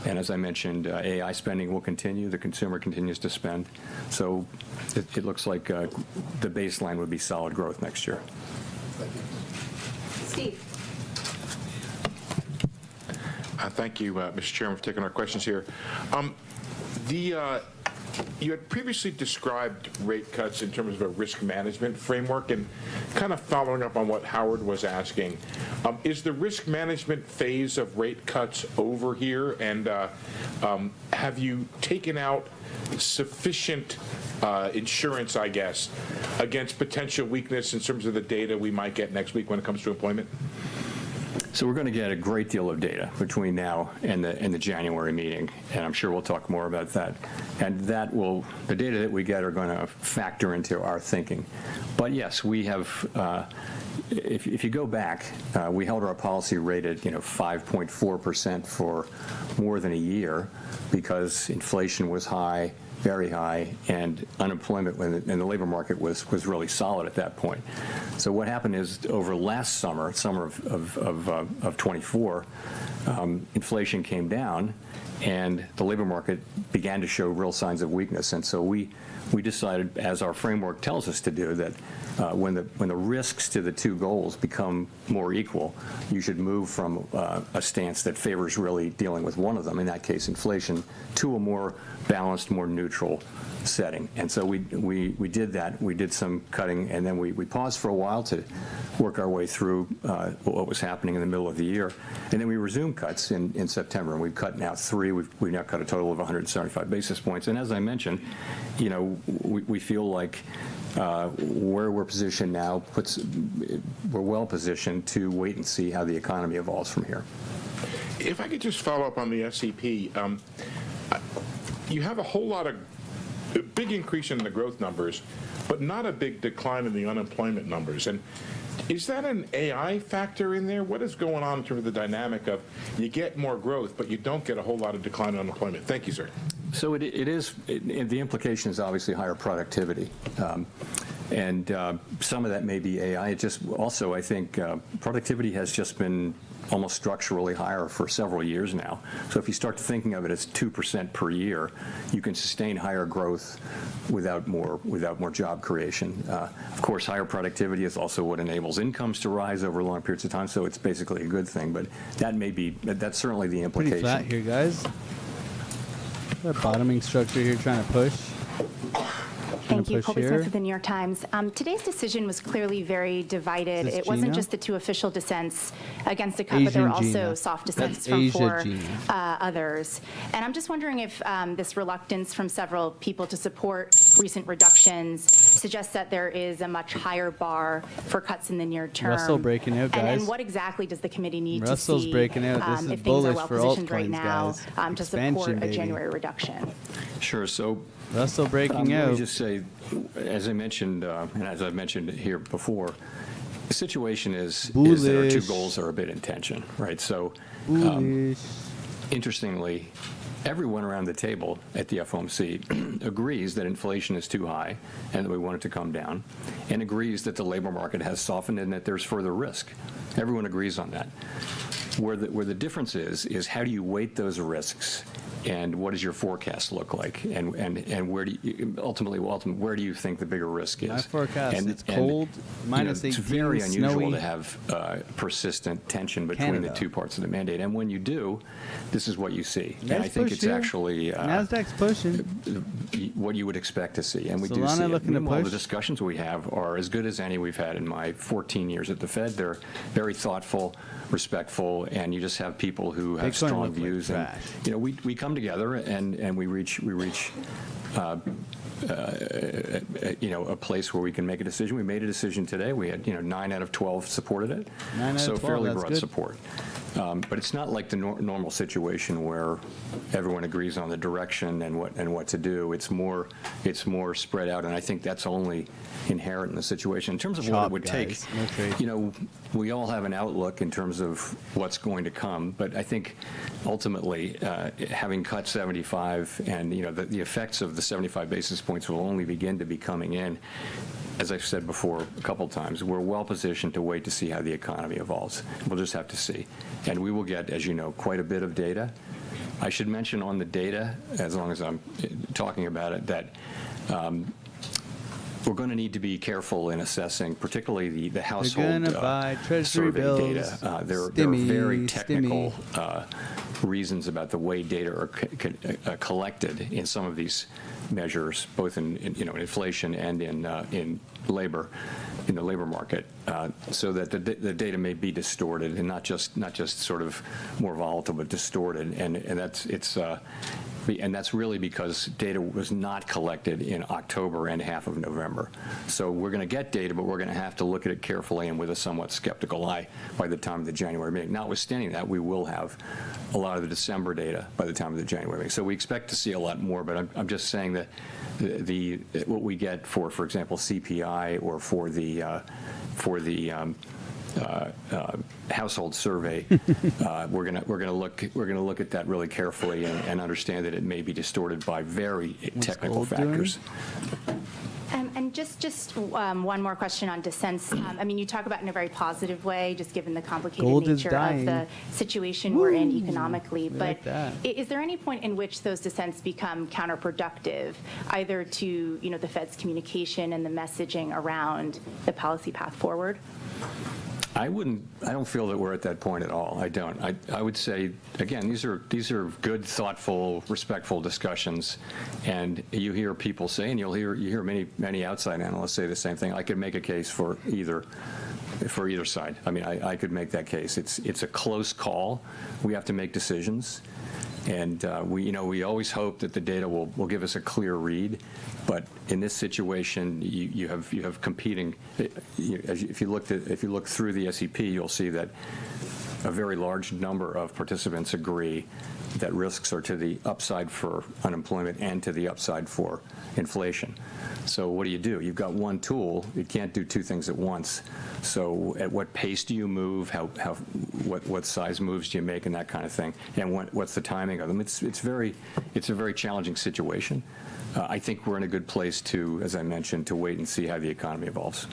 And as I mentioned, AI spending will continue. The consumer continues to spend. So it looks like the baseline would be solid growth next year. Steve. Thank you, Mr. Chairman, for taking our questions here. You had previously described rate cuts in terms of a risk management framework, and kind of following up on what Howard was asking, is the risk management phase of rate cuts over here, and have you taken out sufficient insurance, I guess, against potential weakness in terms of the data we might get next week when it comes to employment? So we're going to get a great deal of data between now and the January meeting, and I'm sure we'll talk more about that. And the data that we get are going to factor into our thinking. But yes, we have, if you go back, we held our policy rate at 5.4% for more than a year because inflation was high, very high, and unemployment and the labor market was really solid at that point. So what happened is over last summer of 24, inflation came down and the labor market began to show real signs of weakness. And so we decided, as our framework tells us to do, that when the risks to the two goals become more equal, you should move from a stance that favors really dealing with one of them, in that case inflation, to a more balanced, more neutral setting. And so we did that. We did some cutting, and then we paused for a while to work our way through what was happening in the middle of the year. And then we resumed cuts in September, and we've cut now 3 Q3. We've now cut a total of 175 basis points. And as I mentioned, we feel like where we're positioned now we're well positioned to wait and see how the economy evolves from here. If I could just follow up on the SEP, you have a whole lot of big increase in the growth numbers, but not a big decline in the unemployment numbers. And is that an AI factor in there? What is going on in terms of the dynamic of you get more growth, but you don't get a whole lot of decline in unemployment? Thank you, sir. So the implication is obviously higher productivity. And some of that may be AI. It just also, I think, productivity has just been almost structurally higher for several years now. So if you start thinking of it as 2% per year, you can sustain higher growth without more job creation. Of course, higher productivity is also what enables incomes to rise over long periods of time. So it's basically a good thing. But that's certainly the implication. Pretty flat here, guys. That bottoming structure here trying to push. Thank you. push Colby here. Smith with the New York Times. Today's decision was clearly very divided. Is this It wasn't Gina? just the two official dissents against the cut, but there were Asian also Gina. soft dissents That's from Asia four Gina. others. And I'm just wondering if this reluctance from several people to support recent reductions suggests that there is a much higher bar for cuts in the near term. Russell breaking out, guys. And what exactly does the committee need Russell's to see breaking out. This is if things are bullish well for positioned right altcoins, now guys. to Expansion, support a baby. January reduction? Sure. So Russell breaking let out. me just say, as I mentioned, and as I've mentioned here before, the situation is that our two Bullish. goals are a bit in tension, right? So Bullish. interestingly, everyone around the table at the FOMC agrees that inflation is too high and that we want it to come down, and agrees that the labor market has softened and that there's further risk. Everyone agrees on that. Where the difference is how do you weight those risks, and what does your forecast look like, and where do you ultimately where do you think the bigger risk is? My forecast, And- it's and, cold, minus it's 18, very unusual snowy. to have persistent tension between Canada. the two parts of the mandate, and when you do, this is what you see. And I Nice think push it's here. actually Nasdaq's pushing. what you would expect to see, and we do Solana see it. looking to Meanwhile, the push. discussions we have are as good as any we've had in my 14 years at the Fed. They're very thoughtful, respectful, and you just have people who have Bitcoin strong looked like views. And trash. we come together and we reach a place where we can make a decision. We made a decision today. We had 9 out of 12 supported it, 9 out of so 12, fairly that's broad good. support. But it's not like the normal situation where everyone agrees on the direction and what to do. It's more spread out, and I think that's only inherent in the situation. In terms of what Chop, it would guys. No trade. take, we all have an outlook in terms of what's going to come, but I think ultimately having cut 75 and the effects of the 75 basis points will only begin to be coming in. As I've said before a couple times, we're well positioned to wait to see how the economy evolves. We'll just have to see. And we will get, as you know, quite a bit of data. I should mention on the data, as long as I'm talking about it, that we're going to need to be careful in assessing, particularly the household gonna buy treasury survey bills. data. There are Stimmy, very technical stimmy. reasons about the way data are collected in some of these measures, both in inflation and in labor, in the labor market, so that the data may be distorted and not just sort of more volatile, but distorted, and that's really because data was not collected in October and half of November. So we're going to get data, but we're going to have to look at it carefully and with a somewhat skeptical eye by the time of the January meeting. Notwithstanding that, we will have a lot of the December data by the time of the January meeting. So we expect to see a lot more, but I'm just saying that what we get for example, CPI or for the household survey, we're gonna look at that really carefully and understand that it may be distorted by very technical gold doing? factors. And just one more question on dissents. I mean, you talk about it in a very positive way, just given the complicated Gold is nature of dying. the situation we're in economically. we But like that. is there any point in which those dissents become counterproductive, either to the Fed's communication and the messaging around the policy path forward? I don't feel that we're at that point at all. I don't. I would say, again, these are good, thoughtful, respectful discussions, and you hear people say, and you hear many outside analysts say the same thing. I could make a case for either side. I mean, I could make that case. It's a close call. We have to make decisions. And we always hope that the data will give us a clear read, but in this situation, you have competing. If you look through the SEP, you'll see that a very large number of participants agree that risks are to the upside for unemployment and to the upside for inflation. So what do? You've got one tool. You can't do two things at once. So at what pace do you move? What size moves do you make, and that kind of thing? And what's the timing of them? It's a very challenging situation. I think we're in a good place to, as I mentioned, to wait and see how the economy evolves.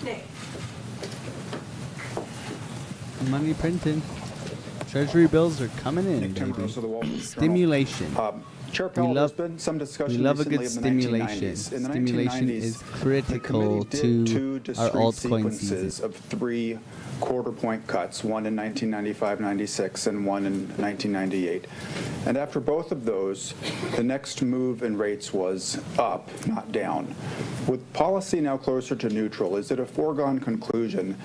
Nick. Money printing. Treasury bills are coming in, Nick baby. Timberose of the Wall Street Journal. Stimulation. Chair Powell, love- there's been some discussion We love a recently good of the stimulation. 1990s. In the Stimulation 1990s, is the critical committee to did two our discrete altcoin sequences season. of 3 quarter-point cuts, one in 1995-96 and one in 1998. And after both of those, the next move in rates was up, not down. With policy now closer to neutral, is it a foregone conclusion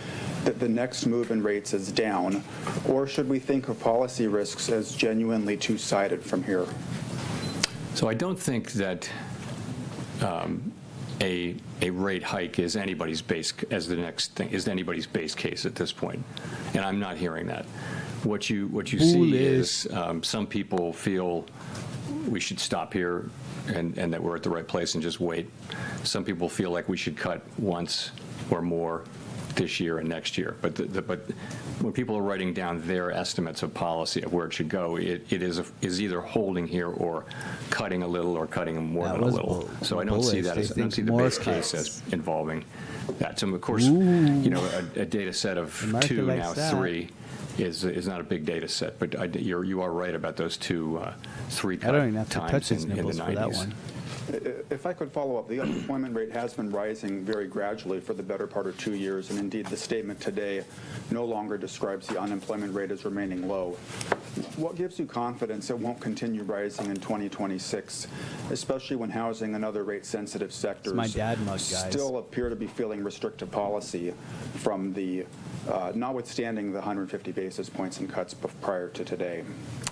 that the next move in rates is down, or should we think of policy risks as genuinely two-sided from here? So I don't think that a rate hike is anybody's base case at this point, and I'm not hearing that. What you see is some people feel we should stop here and that we're at the right place and just wait. Some people feel like we should cut once or more this year and next year. But when people are writing down their estimates of policy of where it should go, it is either holding here or cutting a little or cutting more than a little. So I don't see that as, I don't see the base case as involving that. So of course, a data set of 2, now 3 is not a big data set, but you are right about those 3 I don't even have cut to touch times his in the nipples for that 90s. one. If I could follow up, the unemployment rate has been rising very gradually for the better part of 2 years, and indeed the statement today no longer describes the unemployment rate as remaining low. What gives you confidence it won't continue rising in 2026, especially when housing and other rate-sensitive sectors my dad mug, guys. still appear to be feeling restrictive policy from the, notwithstanding the 150 basis points in cuts prior to today?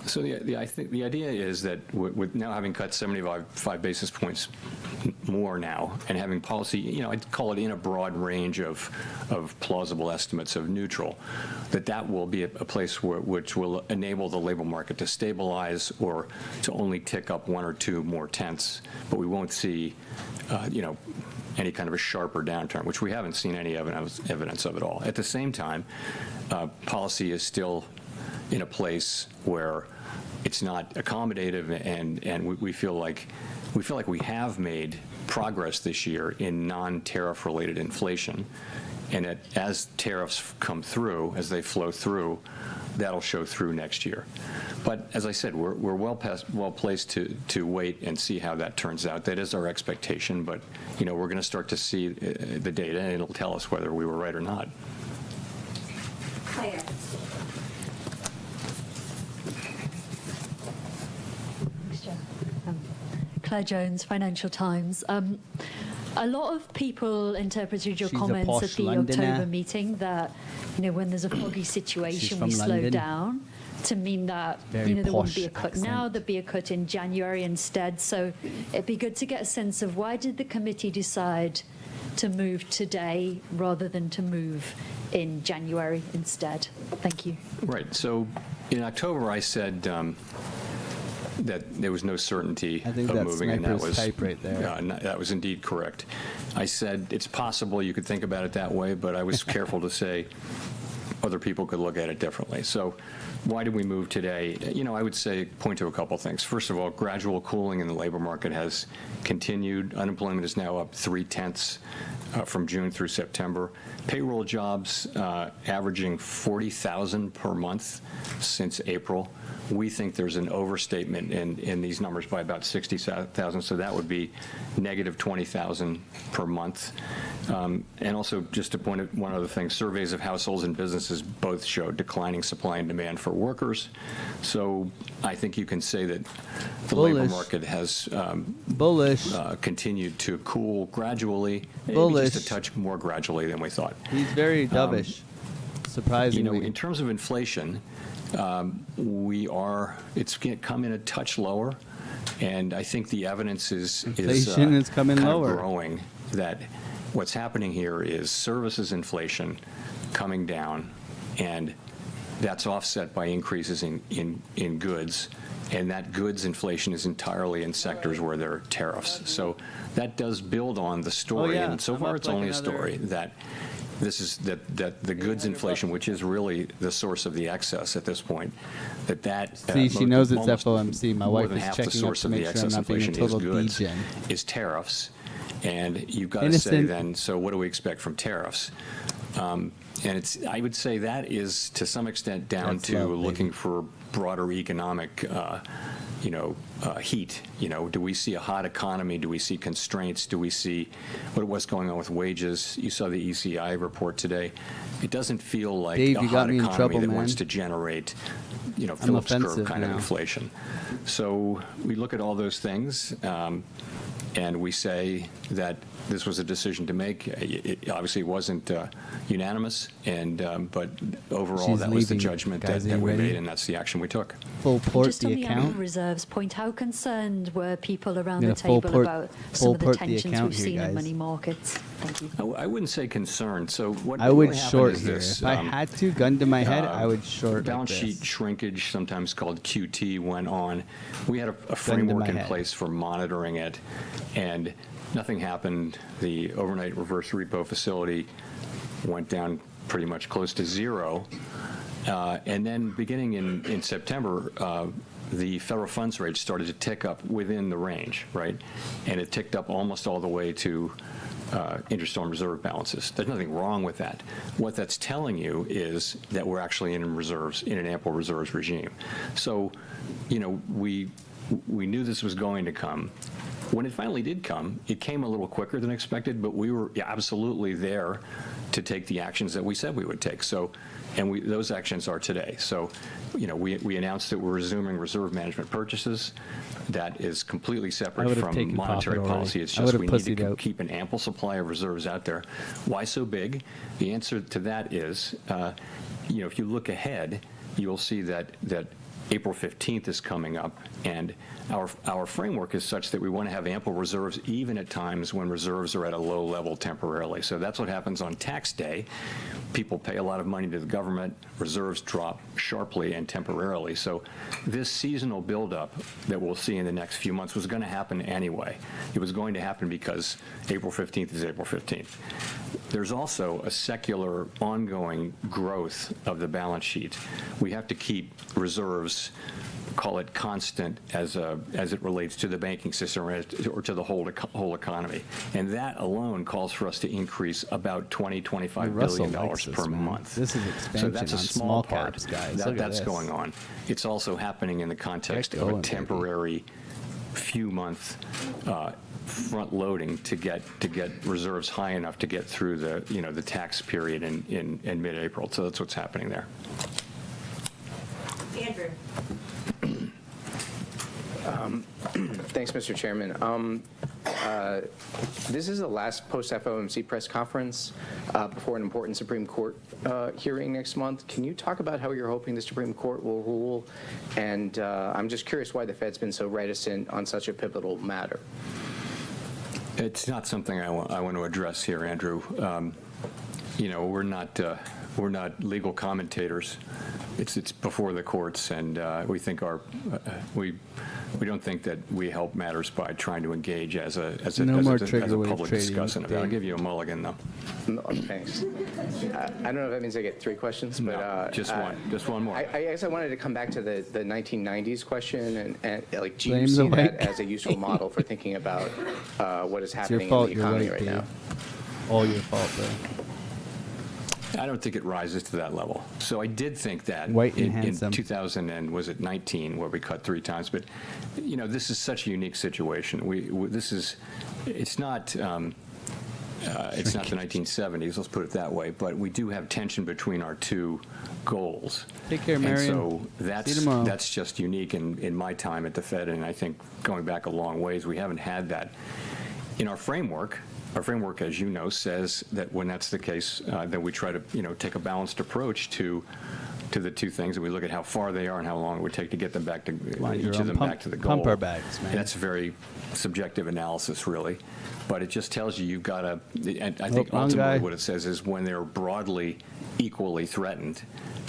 So I think the idea is that with now having cut 75 basis points more now and having policy, I'd call it in a broad range of plausible estimates of neutral, that will be a place which will enable the labor market to stabilize or to only tick up 1 or 2 more tenths, but we won't see, any kind of a sharper downturn, which we haven't seen any evidence of at all. At the same time, policy is still in a place where it's not accommodative, and we feel like we have made progress this year in non-tariff related inflation, and as tariffs come through, as they flow through, that'll show through next year. But as I said, we're well placed to wait and see how that turns out. That is our expectation, but we're going to start to see the data, and it'll tell us whether we were right or not. Claire. Claire Jones, Financial Times. A lot of people interpreted your She's a comments at posh the Londoner. October meeting that, when there's a foggy situation, from we slow London. down, to mean that, Very there won't be posh a cut accent. now, there'd be a cut in January instead. So it'd be good to get a sense of why did the committee decide to move today rather than to move in January instead? Thank you. Right. So in October, I said that there was no certainty I think of that's moving, and that sniper's was type right there. that was indeed correct. I said it's possible you could think about it that way, but I was careful to say other people could look at it differently. So why did we move today? I would say point to a couple things. First of all, gradual cooling in the labor market has continued. Unemployment is now up 0.3 from June through September. Payroll jobs averaging 40,000 per month since April. We think there's an overstatement in these numbers by about 60,000, so that would be negative 20,000 per month. And also, just to point out one other thing, surveys of households and businesses both show declining supply and demand for workers. So I think you can say that the labor Bullish. market has Bullish. continued to cool gradually, maybe Bullish. just a touch more gradually than we thought. He's very dovish. surprisingly. In terms of inflation, it's come in a touch lower, and I think the evidence is Inflation is coming kind lower. of growing that what's happening here is services inflation coming down, and that's offset by increases in goods, and that goods inflation is entirely in sectors where there are tariffs. So that does build on the story, yeah. and so I'm far up it's like only a another- story that that the goods inflation, which is really the source of the excess at this point, See, she knows it's almost FOMC. My more wife than is half the checking up source to of the make sure I'm excess not being a inflation is total goods, degen. is tariffs, and you've got to say Innocent. then, so what do we expect from tariffs? And I would say that is to some extent down That's to love, baby. looking for broader economic heat. Do we see a hot economy? Do we see constraints? Do we see what's going on with wages? You saw the ECI report today. It doesn't feel like Dave, a you got hot me in economy trouble, that man. wants to generate, Phillips curve offensive kind of now. inflation. So we look at all those things, and we say that this was a decision to make. It obviously wasn't unanimous, but overall, She's that was the leaving. judgment Guys, are that you we ready? made, and that's the action we took. Full port Just on the the annual account. reserves point, how concerned were people around Gonna the table full port- about full some of the port the tensions account we've here, seen in guys. money markets? Thank you. I wouldn't say concerned. So what I would what happened short is here. this, If I had to, gun to my head, I would short balance like sheet this. shrinkage, sometimes called QT, went on. We had a to framework my in head. place for monitoring it, and nothing happened. The overnight reverse repo facility went down pretty much close to zero. And then beginning in September, the federal funds rate started to tick up within the range, right? And it ticked up almost all the way to interest on reserve balances. There's nothing wrong with that. What that's telling you is that we're actually in reserves, in an ample reserves regime. So, we knew this was going to come. When it finally did come, it came a little quicker than expected, but we were absolutely there to take the actions that we said we would take. So, and those actions are today. So, we announced that we're resuming reserve management purchases. That is completely I separate would've from taken monetary profit already. policy. It's I just would've we need to pussied out. keep an ample supply of reserves out there. Why so big? The answer to that is, if you look ahead, you'll see that April 15th is coming up, and our framework is such that we want to have ample reserves even at times when reserves are at a low level temporarily. So that's what happens on tax day. People pay a lot of money to the government, reserves drop sharply and temporarily. So this seasonal buildup that we'll see in the next few months was going to happen anyway. It was going to happen because April 15th is April 15th. There's also a secular ongoing growth of the balance sheet. We have to keep reserves, call it constant as it relates to the banking system or to the whole economy. And that alone calls for us to increase about $20-25 Russell billion likes this, per man. month. This is So expansion that's a on small small part. caps, guys. Look at That's this. going on. It's also happening in the context Get of going, a baby. temporary few month front loading to get reserves high enough to get through the tax period in mid-April. So that's what's happening there. Andrew. Thanks, Mr. Chairman. This is the last post-FOMC press conference before an important Supreme Court hearing next month. Can you talk about how you're hoping the Supreme Court will rule? And I'm just curious why the Fed's been so reticent on such a pivotal matter. It's not something I want to address here, Andrew. We're not legal commentators. It's before the courts, and we think we don't think that we help matters by trying to engage as a public discussant. I'll give you a mulligan, though. No, thanks. I don't know if that means I get 3 questions, but No, just one more. I guess I wanted to come back to the 1990s question, and like, do Blame you the see white that as a useful model for thinking about what is It's your happening fault in the you're economy white, right now? Dave. All your fault, bro. I don't think it rises to that level. So I did think that White and in handsome. 2019, where we cut 3 times. But this is such a unique situation. It's not the 1970s. Let's put it that way. But we do have tension between our 2 goals. Take care, And Marion. so See you tomorrow. that's just unique in my time at the Fed, and I think going back a long ways, we haven't had that. In our framework, our framework, as you know, says that when that's the case, then we try to, take a balanced approach to the two things, and we look at how far they are and how long it would take to get them back to each of them back to the goal. Pumper bags, man. And that's a very subjective analysis, really. But it just tells you you've got to, and I think wrong ultimately guy. what it says is when they're broadly equally threatened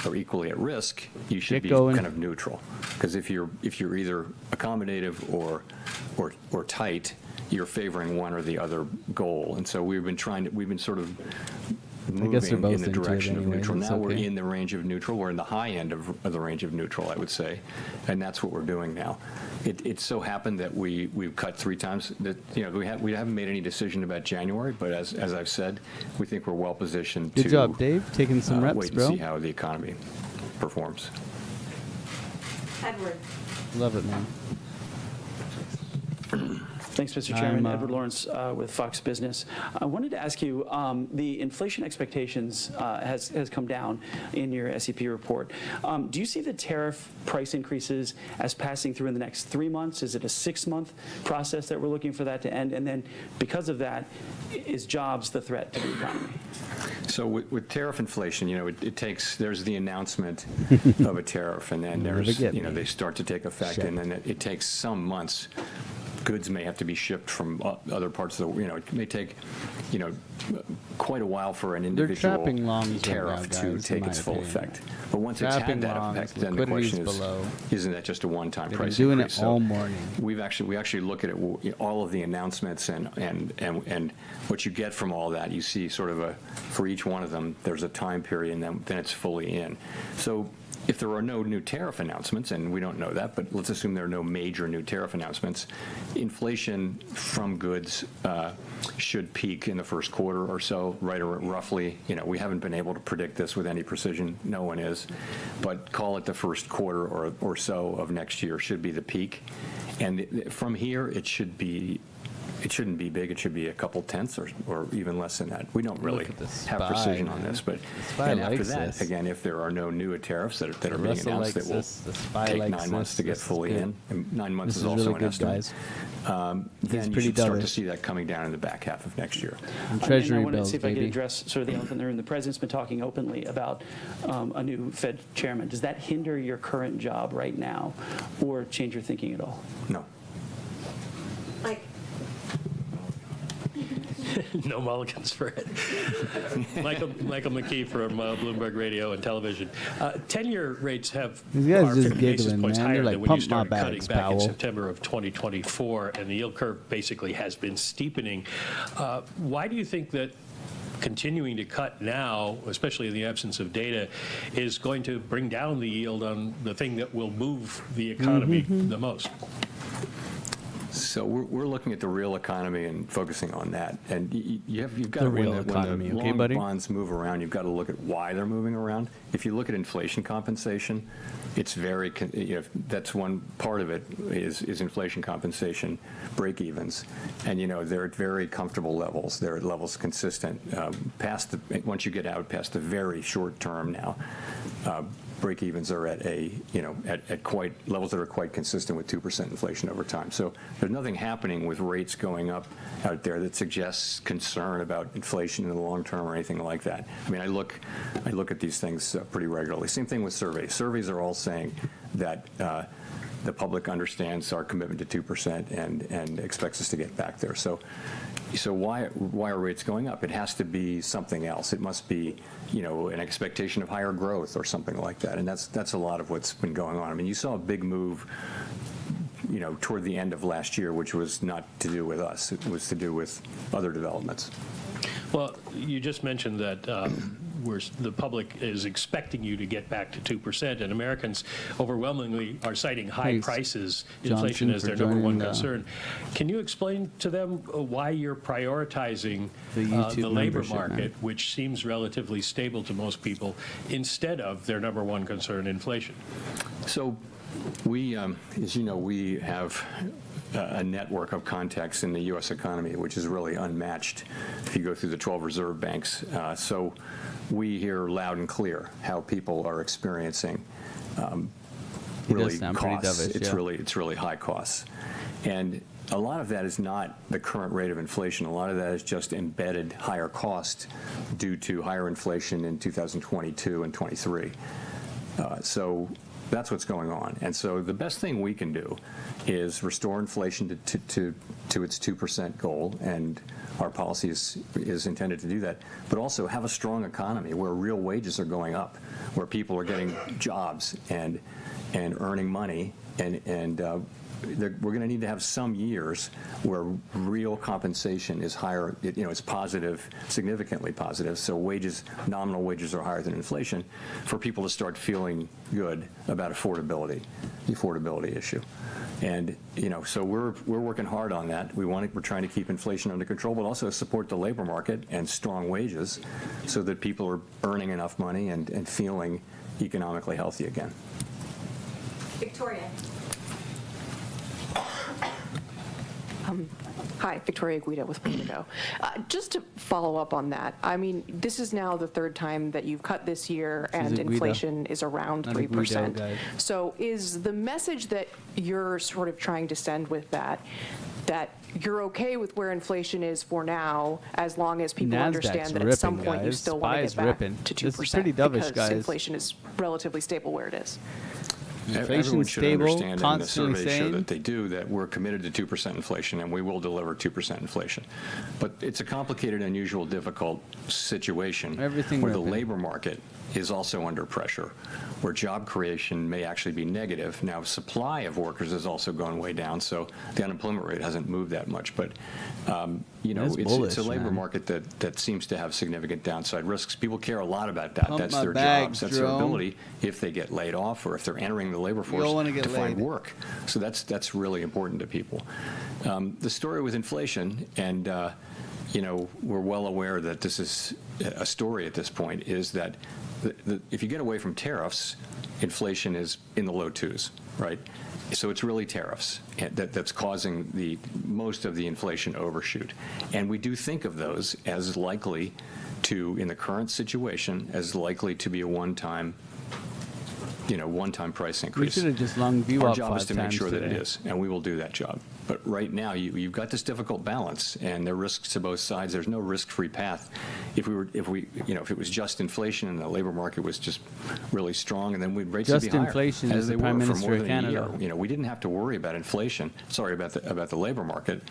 or equally at risk, you should Get be going. kind of neutral. Because if you're either accommodative or tight, you're favoring one or the other goal. And so we've been sort of guess they're moving both in the into it direction of anyway, neutral. it's Now we're okay. in the range of neutral. We're in the high end of the range of neutral, I would say, and that's what we're doing now. It so happened that we've cut 3 times. That we haven't made any decision about January, but as I've said, we think we're well positioned to Good job, Dave. Taking some reps, wait and bro. see how the economy performs. Edward. Love it, man. Thanks, Mr. Chairman. I'm, Edward Lawrence with Fox Business. I wanted to ask you, the inflation expectations has come down in your SEP report. Do you see the tariff price increases as passing through in the next 3 months? Is it a 6-month process that we're looking for that to end? And then because of that, is jobs the threat to the economy? So with tariff inflation, it takes, there's the announcement of a tariff, and then there's, they start to take effect, and then it takes some months. Goods may have to be shipped from other parts of the, it may take, quite a while for an individual trapping longs right tariff now, to guys, take in its my full opinion. effect. But once it's Trapping had that longs, effect, then the question liquidity's is, below. isn't that just a one-time They've price been doing increase? it all morning. We actually look at it, all of the announcements and what you get from all that. You see sort of for each one of them, there's a time period, and then it's fully in. So if there are no new tariff announcements, and we don't know that, but let's assume there are no major new tariff announcements, inflation from goods should peak in the first quarter or so, right, or roughly. We haven't been able to predict this with any precision. No one is. But call it the first quarter or so of next year should be the peak. And from here, it shouldn't be big. It should be a couple tenths or even less than that. We don't really at the have SPY, precision on man. this, but The SPY and after likes that, this. again, if there are no new tariffs that are being Russell announced, that likes will this. The SPY take likes 9 months this. to get This is fully good. in. And 9 months This is is also really an good, estimate. Then you pretty should start to dovish. see that coming down in the back half of next year. And And Treasury I wanted to bills, see if I could baby. address sort of the elephant in the room. The president's been talking openly about a new Fed chairman. Does that hinder your current job right now or change your thinking at all? No. Mike. No mulligans for it. Michael McKee from Bloomberg Radio and Television. 10-year rates are These guys just 50 basis giggling, points man. higher They're like, than when you "Pump my started cutting bags, back in Powell." September of 2024, and the yield curve basically has been steepening. Why do you think that continuing to cut now, especially in the absence of data, is going to bring down the yield on the thing that will move the economy the most? So we're looking at the real economy and focusing on that. And you've got The to, real when economy, the okay, long buddy? bonds move around, you've got to look at why they're moving around. If you look at inflation compensation, it's very, that's one part of it is inflation compensation break-evens. And, they're at very comfortable levels. They're at levels consistent. Once you get out past the very short term now, break-evens are at at quite levels that are quite consistent with 2% inflation over time. So there's nothing happening with rates going up out there that suggests concern about inflation in the long term or anything like that. I mean, I look at these things pretty regularly. Same thing with surveys. Surveys are all saying that the public understands our commitment to 2% and expects us to get back there. So why are rates going up? It has to be something else. It must be, an expectation of higher growth or something like that. And that's a lot of what's been going on. I mean, you saw a big move, toward the end of last year, which was not to do with us. It was to do with other developments. Well, you just mentioned that the public is expecting you to get back to 2%, and Americans overwhelmingly are citing high Thanks, prices, Johnson, inflation as for their number one joining the- concern. Can you explain to them why you're prioritizing The YouTube the labor membership, man. market, which seems relatively stable to most people, instead of their number one concern, inflation? So we, as you know, we have a network of contacts in the U.S. economy, which is really unmatched if you go through the 12 reserve banks. So we hear loud and clear how people are experiencing He does really sound pretty costs. dovish, It's yeah. really high costs. And a lot of that is not the current rate of inflation. A lot of that is just embedded higher cost due to higher inflation in 2022 and 23. So that's what's going on. And so the best thing we can do is restore inflation to its 2% goal, and our policy is intended to do that, but also have a strong economy where real wages are going up, where people are getting jobs and earning money, and we're going to need to have some years where real compensation is higher, it's positive, significantly positive, so nominal wages are higher than inflation, for people to start feeling good about the affordability issue. And, so we're working hard on that. We're trying to keep inflation under control, but also support the labor market and strong wages so that people are earning enough money and feeling economically healthy again. Victoria. Hi, Victoria Guida with Politico. Just to follow up on that, I mean, this is now the third time that you've cut this year, and inflation is around 3%. So is the message that you're sort of trying to send with that you're okay with where inflation is for now, as long as people understand that at some point you still want to get back to 2%, this is pretty dovish, because guys. inflation is relatively stable where it is? Everyone should stable, understand, and the surveys show sane. that they do, that we're committed to 2% inflation, and we will deliver 2% inflation. But it's a complicated, unusual, difficult situation where the labor market is also under pressure, where job creation may actually be negative. Now, supply of workers has also gone way down, so the unemployment rate hasn't moved that much. But, it's a labor market that seems to have significant downside risks. People care a lot about that. That's their jobs. That's their ability, if they get laid off or if they're entering the labor force, to find work. So that's really important to people. The story with inflation, and we're well aware that this is a story at this point, is that if you get away from tariffs, inflation is in the low 2s, right? So it's really tariffs that's causing most of the inflation overshoot. And we do think of those as likely to, in the current situation, as likely to be a one-time price increase. We should have just long VWAP 5 times. Our job is to make sure that it is, and we will do that job. But right now, you've got this difficult balance, and there are risks to both sides. There's no risk-free path. If it was just inflation and the labor market was just really strong, and then rates would be higher, inflation, as as they the Prime were for Minister more of than Canada. a year. We didn't have to worry about inflation. Sorry about the labor market.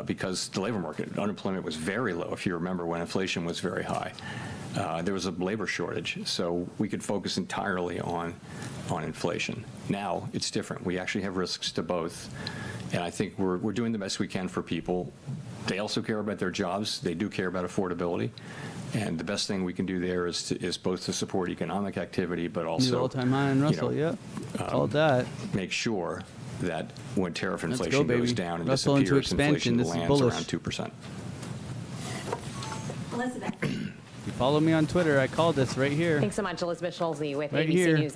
Because the labor market, unemployment was very low, if you remember, when inflation was very high. There was a labor shortage, so we could focus entirely on inflation. Now, it's different. We actually have risks to both, and I think we're doing the best we can for people. They also care about their jobs. They do care about affordability, and the best thing we can do there is both to support economic activity, but also all-time high in Russell, called that. Make sure that when tariff inflation goes down and Russell into disappears, expansion. inflation This is lands bullish. around 2%. Elizabeth. You follow me on Twitter. I called this right here. Thanks so much, Elizabeth Schulze with Right ABC here. News.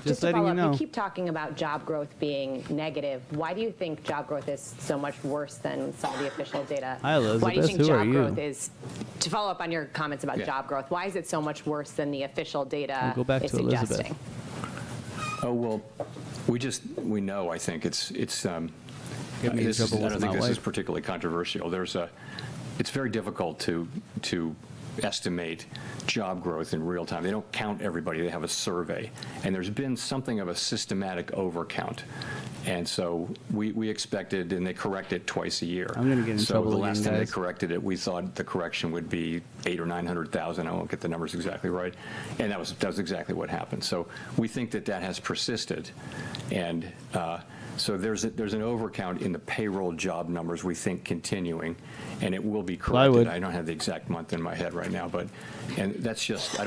Just to letting follow you up, know. you keep talking about job growth being negative. Why do you think job growth is so much worse than some of the official data? Hi, Elizabeth. Why do you think Who are job you? growth is, to follow up on your comments about job growth, why is it so much worse than the official data We'll go back is to Elizabeth. suggesting? Oh, well, we know, I think it's Get me in trouble I with don't my think this is wife. particularly controversial. It's very difficult to estimate job growth in real time. They don't count everybody. They have a survey. And there's been something of a systematic overcount. And so we expected, and they correct it twice a year. I'm gonna get in trouble So the again, last time they guys. corrected it, we thought the correction would be 800,000 or 900,000. I won't get the numbers exactly right. And that was exactly what happened. So we think that has persisted. And so there's an overcount in the payroll job numbers, we think, continuing, and it will be corrected. Plywood. I don't have the exact month in my head right now, and that's just, I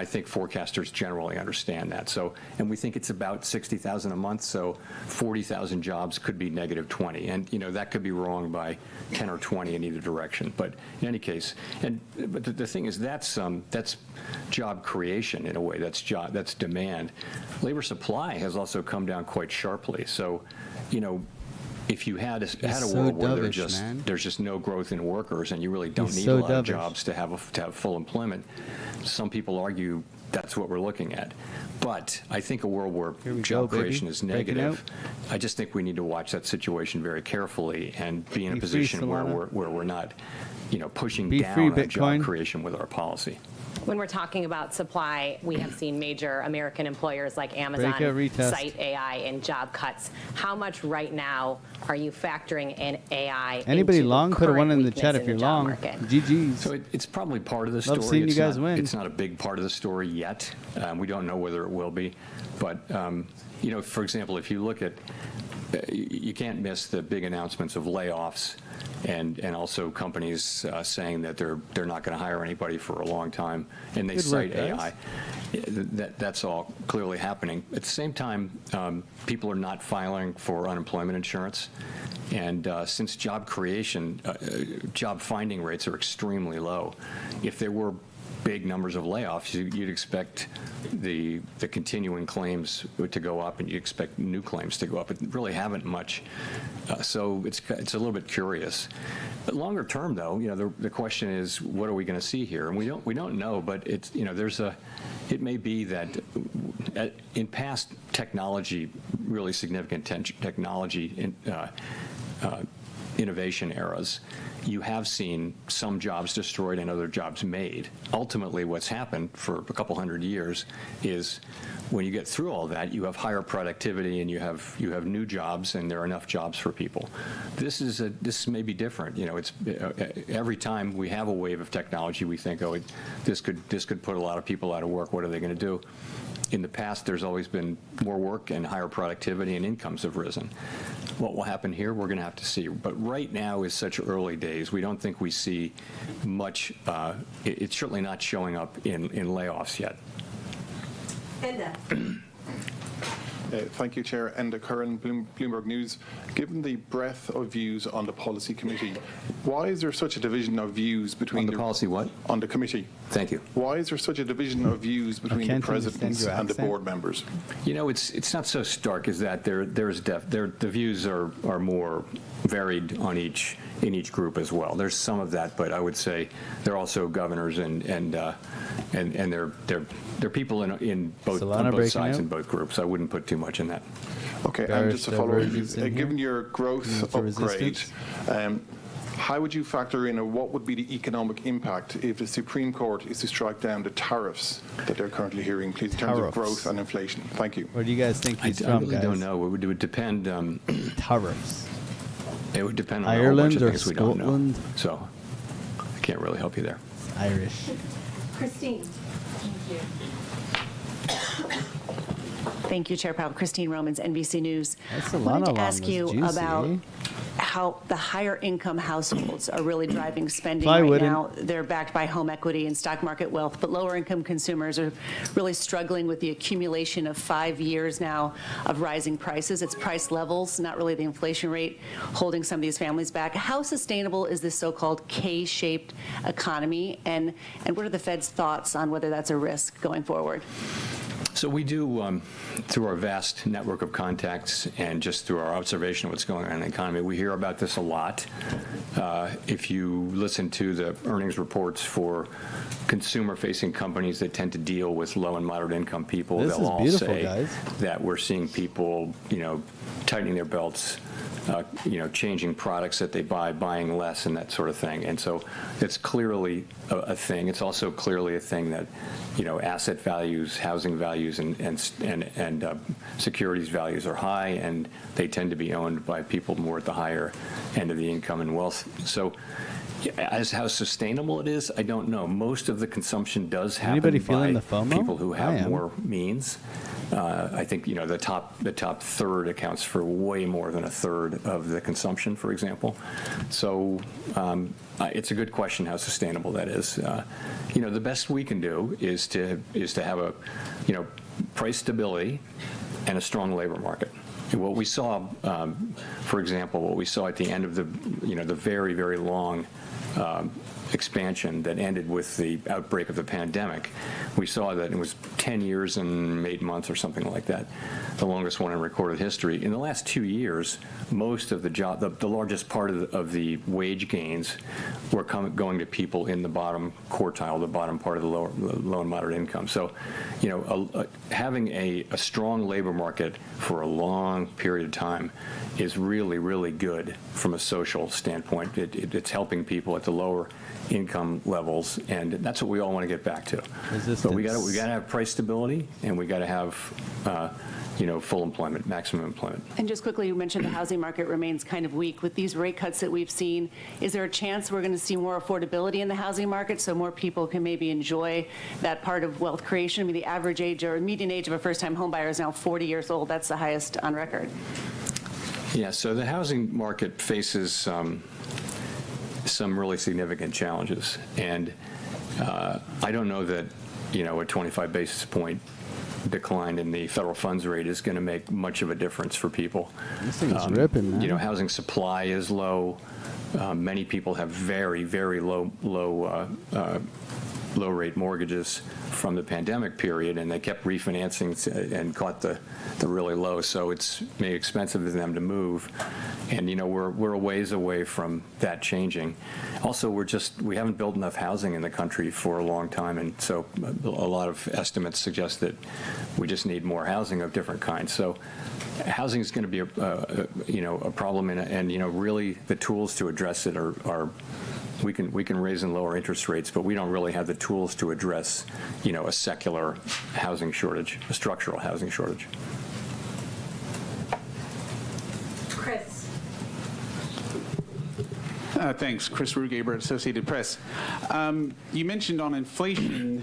think forecasters generally understand that. So, and we think it's about 60,000 a month, so 40,000 jobs could be negative 20, and that could be wrong by 10 or 20 in either direction. But in any case, but the thing is, that's job creation in a way. That's demand. Labor supply has also come down quite sharply. So, if you had a world where there's just no growth in workers, and you really don't need a lot of jobs to have full employment, some people argue that's what we're looking at. But I think a world where we job go, baby. creation is Breaking negative, I just think we need to watch that situation very carefully and be in a Be free, position where Solana. we're not, pushing Be down free, on Bitcoin. job creation with our policy. When we're talking about supply, we have seen major American employers like Amazon Break it, retest. cite AI in job cuts. How much right now are you factoring in AI? Anybody into long, put a current one in the weakness chat if in you're job long. market? GG's. So it's probably part of the Love story. seeing you It's guys not- win. It's not a big part of the story yet. We don't know whether it will be. But, for example, if you look at, you can't miss the big announcements of layoffs and also companies saying that they're not going to hire anybody for a long time, and they Good cite work, guys. AI. That's all clearly happening. At the same time, people are not filing for unemployment insurance. And since job creation, job finding rates are extremely low, if there were big numbers of layoffs, you'd expect the continuing claims to go up, and you expect new claims to go up. It really haven't much, so it's a little bit curious. But longer term, though, the question is, what are we going to see here? And we don't know, but it's it may be that in past technology, really significant technology innovation eras, you have seen some jobs destroyed and other jobs made. Ultimately, what's happened for a couple hundred years is when you get through all that, you have higher productivity and you have new jobs, and there are enough jobs for people. This may be different. It's every time we have a wave of technology, we think, oh, this could put a lot of people out of work. What are they going to do? In the past, there's always been more work and higher productivity, and incomes have risen. What will happen here, we're going to have to see. But right now is such early days. We don't think we see much. It's certainly not showing up in layoffs yet. Enda. Thank you, Chair. Enda Curran, Bloomberg News. Given the breadth of views on the policy committee, why is there such a division of views between On the policy what? On the committee. Thank you. Why is there such a division of views between the presidents and the board members? It's not so stark as that. The views are more varied in each group as well. There's some of that, but I would say they're also governors and they're people in both on both sides in both groups. I wouldn't put too much in that. Okay, and just to follow up, given your growth upgrade, how would you factor in, or what would be the economic impact if the Supreme Court is to strike down the tariffs that they're currently hearing, please, in terms of growth and inflation? Thank you. Where do you guys think he's I from, really guys? don't know. It would depend. Tariffs. It would depend on Ireland a whole bunch of things we don't Scotland? know. So I can't really help you there. Irish. Christine. Thank you. Thank you, Chair Powell. Christine Romans, NBC News. That's I a wanted lot to of ask them. you That's juicy, about eh? how the higher income households are really driving spending I right wouldn't. now. They're backed by home equity and stock market wealth, but lower income consumers are really struggling with the accumulation of 5 years now of rising prices. It's price levels, not really the inflation rate, holding some of these families back. How sustainable is this so-called K-shaped economy, and what are the Fed's thoughts on whether that's a risk going forward? So we do, through our vast network of contacts and just through our observation of what's going on in the economy, we hear about this a lot. If you listen to the earnings reports for consumer-facing companies that tend to deal with low and moderate income people, This they'll is all beautiful, say guys. that we're seeing people, tightening their belts, changing products that they buy, buying less, and that sort of thing. And so it's clearly a thing. It's also clearly a thing that, asset values, housing values, and securities values are high, and they tend to be owned by people more at the higher end of the income and wealth. So as how sustainable it is, I don't know. Most of the consumption does happen Anybody by feeling the FOMO? people who I have am. more means. I think the top third accounts for way more than a third of the consumption, for example. So it's a good question how sustainable that is. The best we can do is to have a price stability and a strong labor market. And what we saw, for example, what we saw at the end of the very, very long expansion that ended with the outbreak of the pandemic, we saw that it was 10 years and 8 months or something like that, the longest one in recorded history. In the last 2 years, most of the largest part of the wage gains were going to people in the bottom quartile, the bottom part of the low and moderate income. So, having a strong labor market for a long period of time is really, really good from a social standpoint. It's helping people at the lower income levels, and that's what we all want to get back to. But we got to have price stability, and we got to have full employment, maximum employment. And just quickly, you mentioned the housing market remains kind of weak. With these rate cuts that we've seen, is there a chance we're going to see more affordability in the housing market so more people can maybe enjoy that part of wealth creation? I mean, the average age or median age of a first-time home buyer is now 40 years old. That's the highest on record. Yeah, so the housing market faces some really significant challenges. And I don't know that, a 25 basis point decline in the federal funds rate is going to make much of a difference for people. This thing's ripping, man. Housing supply is low. Many people have very, very low rate mortgages from the pandemic period, and they kept refinancing and caught the really low. So it's made it expensive for them to move. And we're a ways away from that changing. Also, we haven't built enough housing in the country for a long time, and so a lot of estimates suggest that we just need more housing of different kinds. So housing is going to be a problem, and really the tools to address it are we can raise and lower interest rates, but we don't really have the tools to address a secular housing shortage, a structural housing shortage. Chris. Thanks. Chris Rugaber, Associated Press. You mentioned on inflation,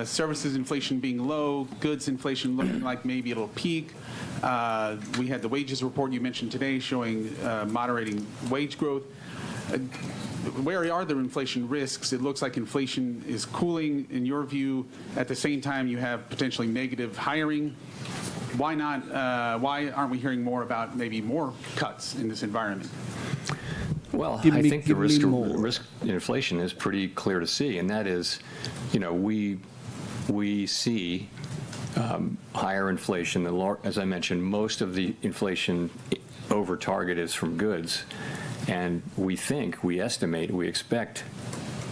services inflation being low, goods inflation looking like maybe it'll peak. We had the wages report you mentioned today showing moderating wage growth. Where are the inflation risks? It looks like inflation is cooling, in your view. At the same time, you have potentially negative hiring. Why not? Why aren't we hearing more about maybe more cuts in this environment? Well, I think the risk in inflation is pretty clear to see, and that is, we see higher inflation. As I mentioned, most of the inflation over target is from goods. And we estimate, we expect,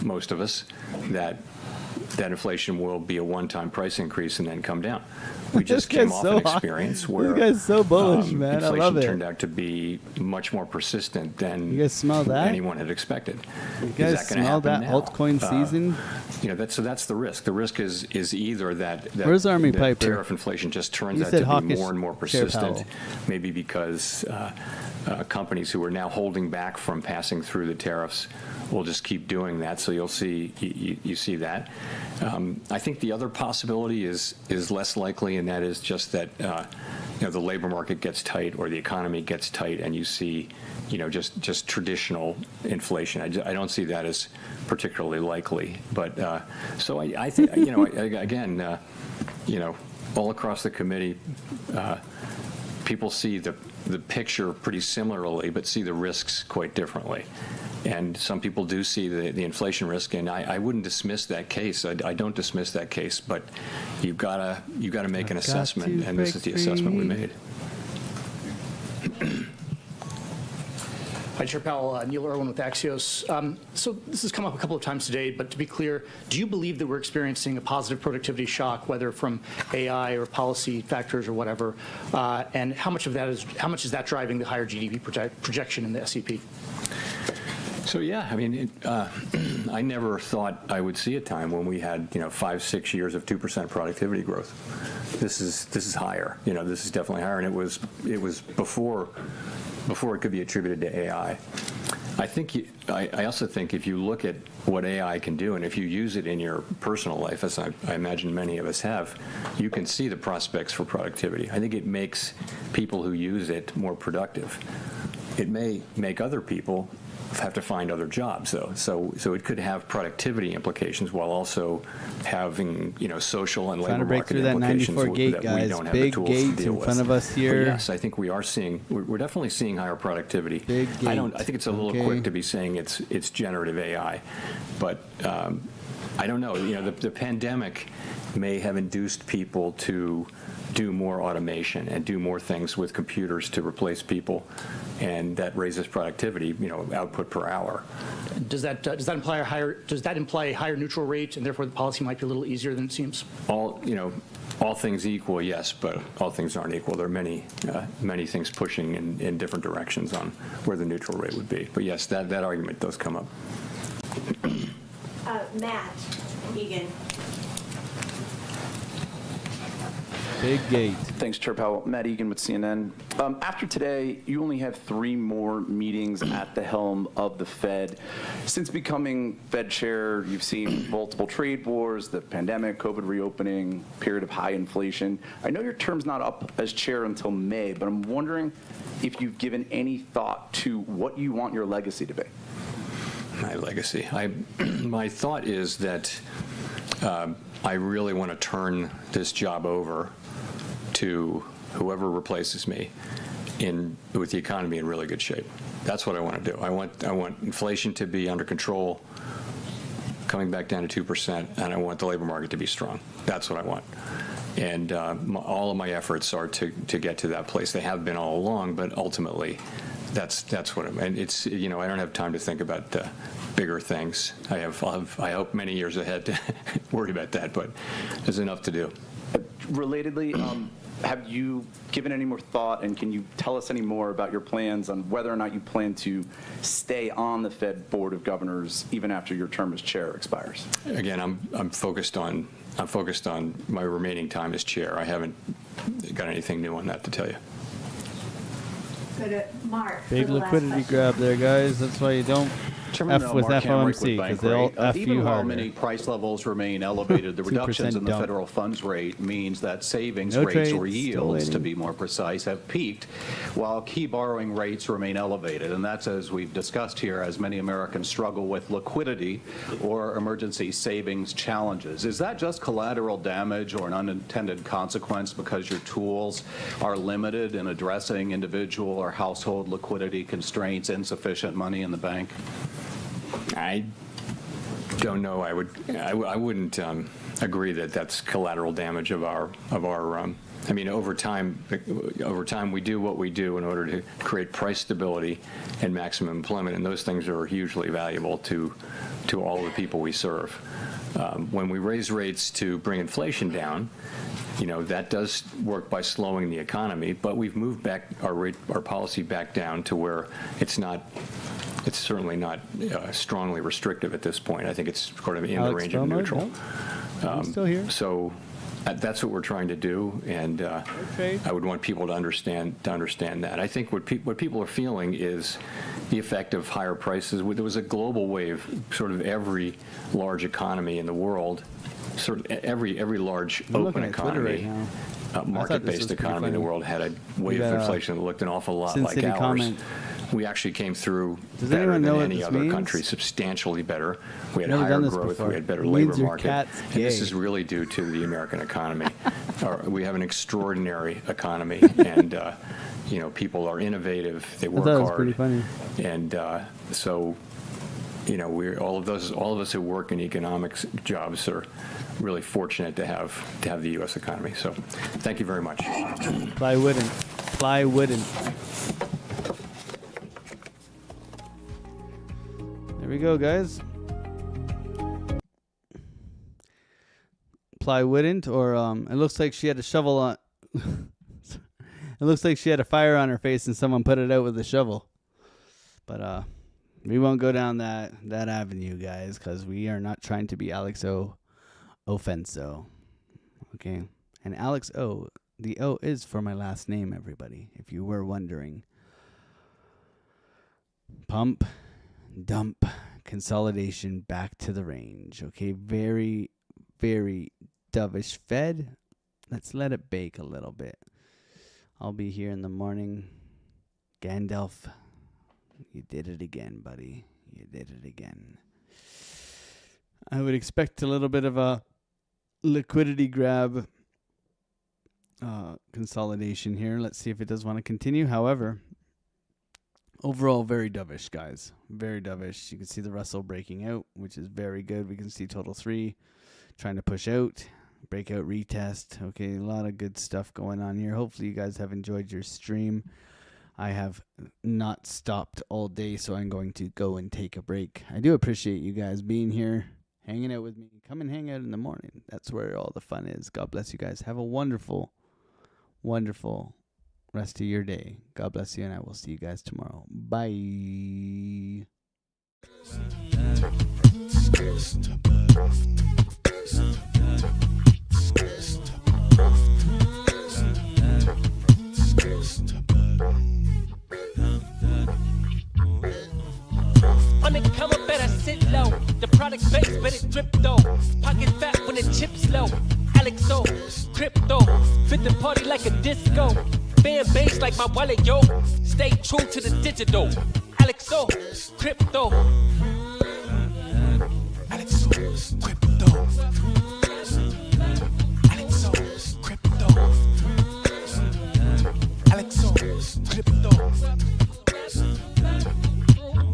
most of us, that inflation will be a one-time price increase and then come down. We just came off an experience where this guy's so bullish, man. I love it. Inflation turned out to be much more persistent than you guys smell that? Anyone had expected. You guys smell that altcoin season? That's the risk. The risk is either that Where's Army Piper? Tariff inflation just turns out to be more and more persistent, maybe because companies who are now holding back from passing through the tariffs will just keep doing that. So you see that. I think the other possibility is less likely, and that is just that the labor market gets tight or the economy gets tight, and you see just traditional inflation. I don't see that as particularly likely. But so I think again all across the committee, people see the picture pretty similarly, but see the risks quite differently. And some people do see the inflation risk, and I wouldn't dismiss that case. I don't dismiss that case, but you've got to make an assessment, and this is the assessment we made. Hi, Chair Powell. Neil Irwin with Axios. So this has come up a couple of times today, but to be clear, do you believe that we're experiencing a positive productivity shock, whether from AI or policy factors or whatever? And how much is that driving the higher GDP projection in the SEP? So yeah, I mean, I never thought I would see a time when we had 5-6 years of 2% productivity growth. This is higher. This is definitely higher, and it was before it could be attributed to AI. I also think if you look at what AI can do, and if you use it in your personal life, as I imagine many of us have, you can see the prospects for productivity. I think it makes people who use it more productive. It may make other people have to find other jobs, though. So it could have productivity implications while also having, social and Trying labor to break market through that implications 94 gate, that we guys. don't have the Big tools to gates deal in with. front of us here. But yes, I think we're definitely seeing higher productivity. Big I gates, think it's a little okay. quick to be saying it's generative AI, but I don't know. The pandemic may have induced people to do more automation and do more things with computers to replace people, and that raises productivity, output per hour. Does that imply a higher neutral rate, and therefore the policy might be a little easier than it seems? All things equal, yes, but all things aren't equal. There are many things pushing in different directions on where the neutral rate would be. But yes, that argument does come up. Matt Egan. Big gate. Thanks, Chair Powell. Matt Egan with CNN. After today, you only have 3 more meetings at the helm of the Fed. Since becoming Fed chair, you've seen multiple trade wars, the pandemic, COVID reopening, period of high inflation. I know your term's not up as chair until May, but I'm wondering if you've given any thought to what you want your legacy to be. My legacy. My thought is that I really want to turn this job over to whoever replaces me with the economy in really good shape. That's what I want to do. I want inflation to be under control, coming back down to 2%, and I want the labor market to be strong. That's what I want. And all of my efforts are to get to that place. They have been all along, but ultimately, that's what I'm. And it's I don't have time to think about bigger things. I hope many years ahead to worry about that, but there's enough to do. Relatedly, have you given any more thought, and can you tell us any more about your plans on whether or not you plan to stay on the Fed Board of Governors even after your term as chair expires? Again, I'm focused on my remaining time as chair. I haven't got anything new on that to tell you. Go to Mark. Big liquidity grab there, guys. That's why you don't F with FOMC, because they'll F even you while harder. many price levels remain elevated, the reductions in the dump. federal funds rate means that savings No rates, or trades, still yields, to waiting. be more precise, have peaked, while key borrowing rates remain elevated. And that's, as we've discussed here, as many Americans struggle with liquidity or emergency savings challenges. Is that just collateral damage or an unintended consequence because your tools are limited in addressing individual or household liquidity constraints, insufficient money in the bank? I don't know. I wouldn't agree that that's collateral damage of our. I mean, over time, we do what we do in order to create price stability and maximum employment, and those things are hugely valuable to all the people we serve. When we raise rates to bring inflation down, that does work by slowing the economy, but we've moved back our policy back down to where it's certainly not strongly restrictive at this point. I think it's sort of in the range of neutral. Still here. So that's what we're trying to do, and I would want people to understand that. I think what people are feeling is the effect of higher prices. There was a global wave, sort of every large economy in the world, sort of every large open economy, market-based economy in the world had a wave of inflation that looked an awful lot like ours. Comment. We actually came through Does better anyone know than what any this other means? country, substantially better. We had Never higher done this growth, before. we had better It labor means your market, cat's and this gay. is really due to the American economy. We have an extraordinary economy, and people are innovative, they work thought it was hard, pretty funny. and so we're all of us who work in economics jobs are really fortunate to have the U.S. economy. So, thank you very much. Plywooden. There we go, guys. Plywooden, or it looks like she had a shovel on. It looks like she had a fire on her face and someone put it out with a shovel. But we won't go down that avenue, guys, because we are not trying to be AlexOCrypto. Okay, and Alex O, the O is for my last name, everybody, if you were wondering. Pump, dump, consolidation, back to the range. Okay, very, very dovish Fed. Let's let it bake a little bit. I'll be here in the morning. Gandalf You did it again, buddy. You did it again. I would expect a little bit of a liquidity grab consolidation here. Let's see if it does want to continue. However, overall, very dovish, guys. Very dovish. You can see the Russell breaking out, which is very good. We can see total 3 trying to push out, breakout retest. Okay, a lot of good stuff going on here. Hopefully you guys have enjoyed your stream. I have not stopped all day, so I'm going to go and take a break. I do appreciate you guys being here, hanging out with me. Come and hang out in the morning. That's where all the fun is. God bless you guys. Have a wonderful, wonderful rest of your day. God bless you, and I will see you guys tomorrow. Bye. Undercover better sit low. The product base better drip though. Pocket fat when the chips low. AlexOCrypto. Fit the party like a disco. Fan base like my wallet, yo. Stay true to the digital. AlexOCrypto. AlexOCrypto. AlexOCrypto. AlexOCrypto.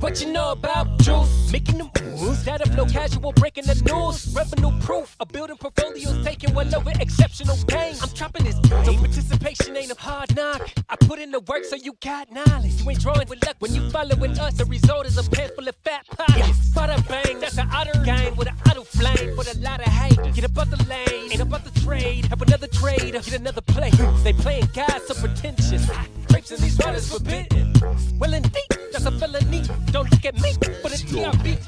What you know about juice? Making the moves, data flow casual, breaking the news. Revenue proof, a building portfolios taking well over exceptional pain. I'm trapping this game, so participation ain't a hard knock. I put in the work so you got knowledge. You ain't drawing with luck when you following us. The result is a pan full of fat pockets. Bada bang, that's an otter game with an auto flame. With a lot of haters, get about the lane, ain't about the trade. Have another trade, get another play. They playing God so pretentious. Grapes in these waters forbidden. Well indeed, that's a felony. Don't look at me for the TRB.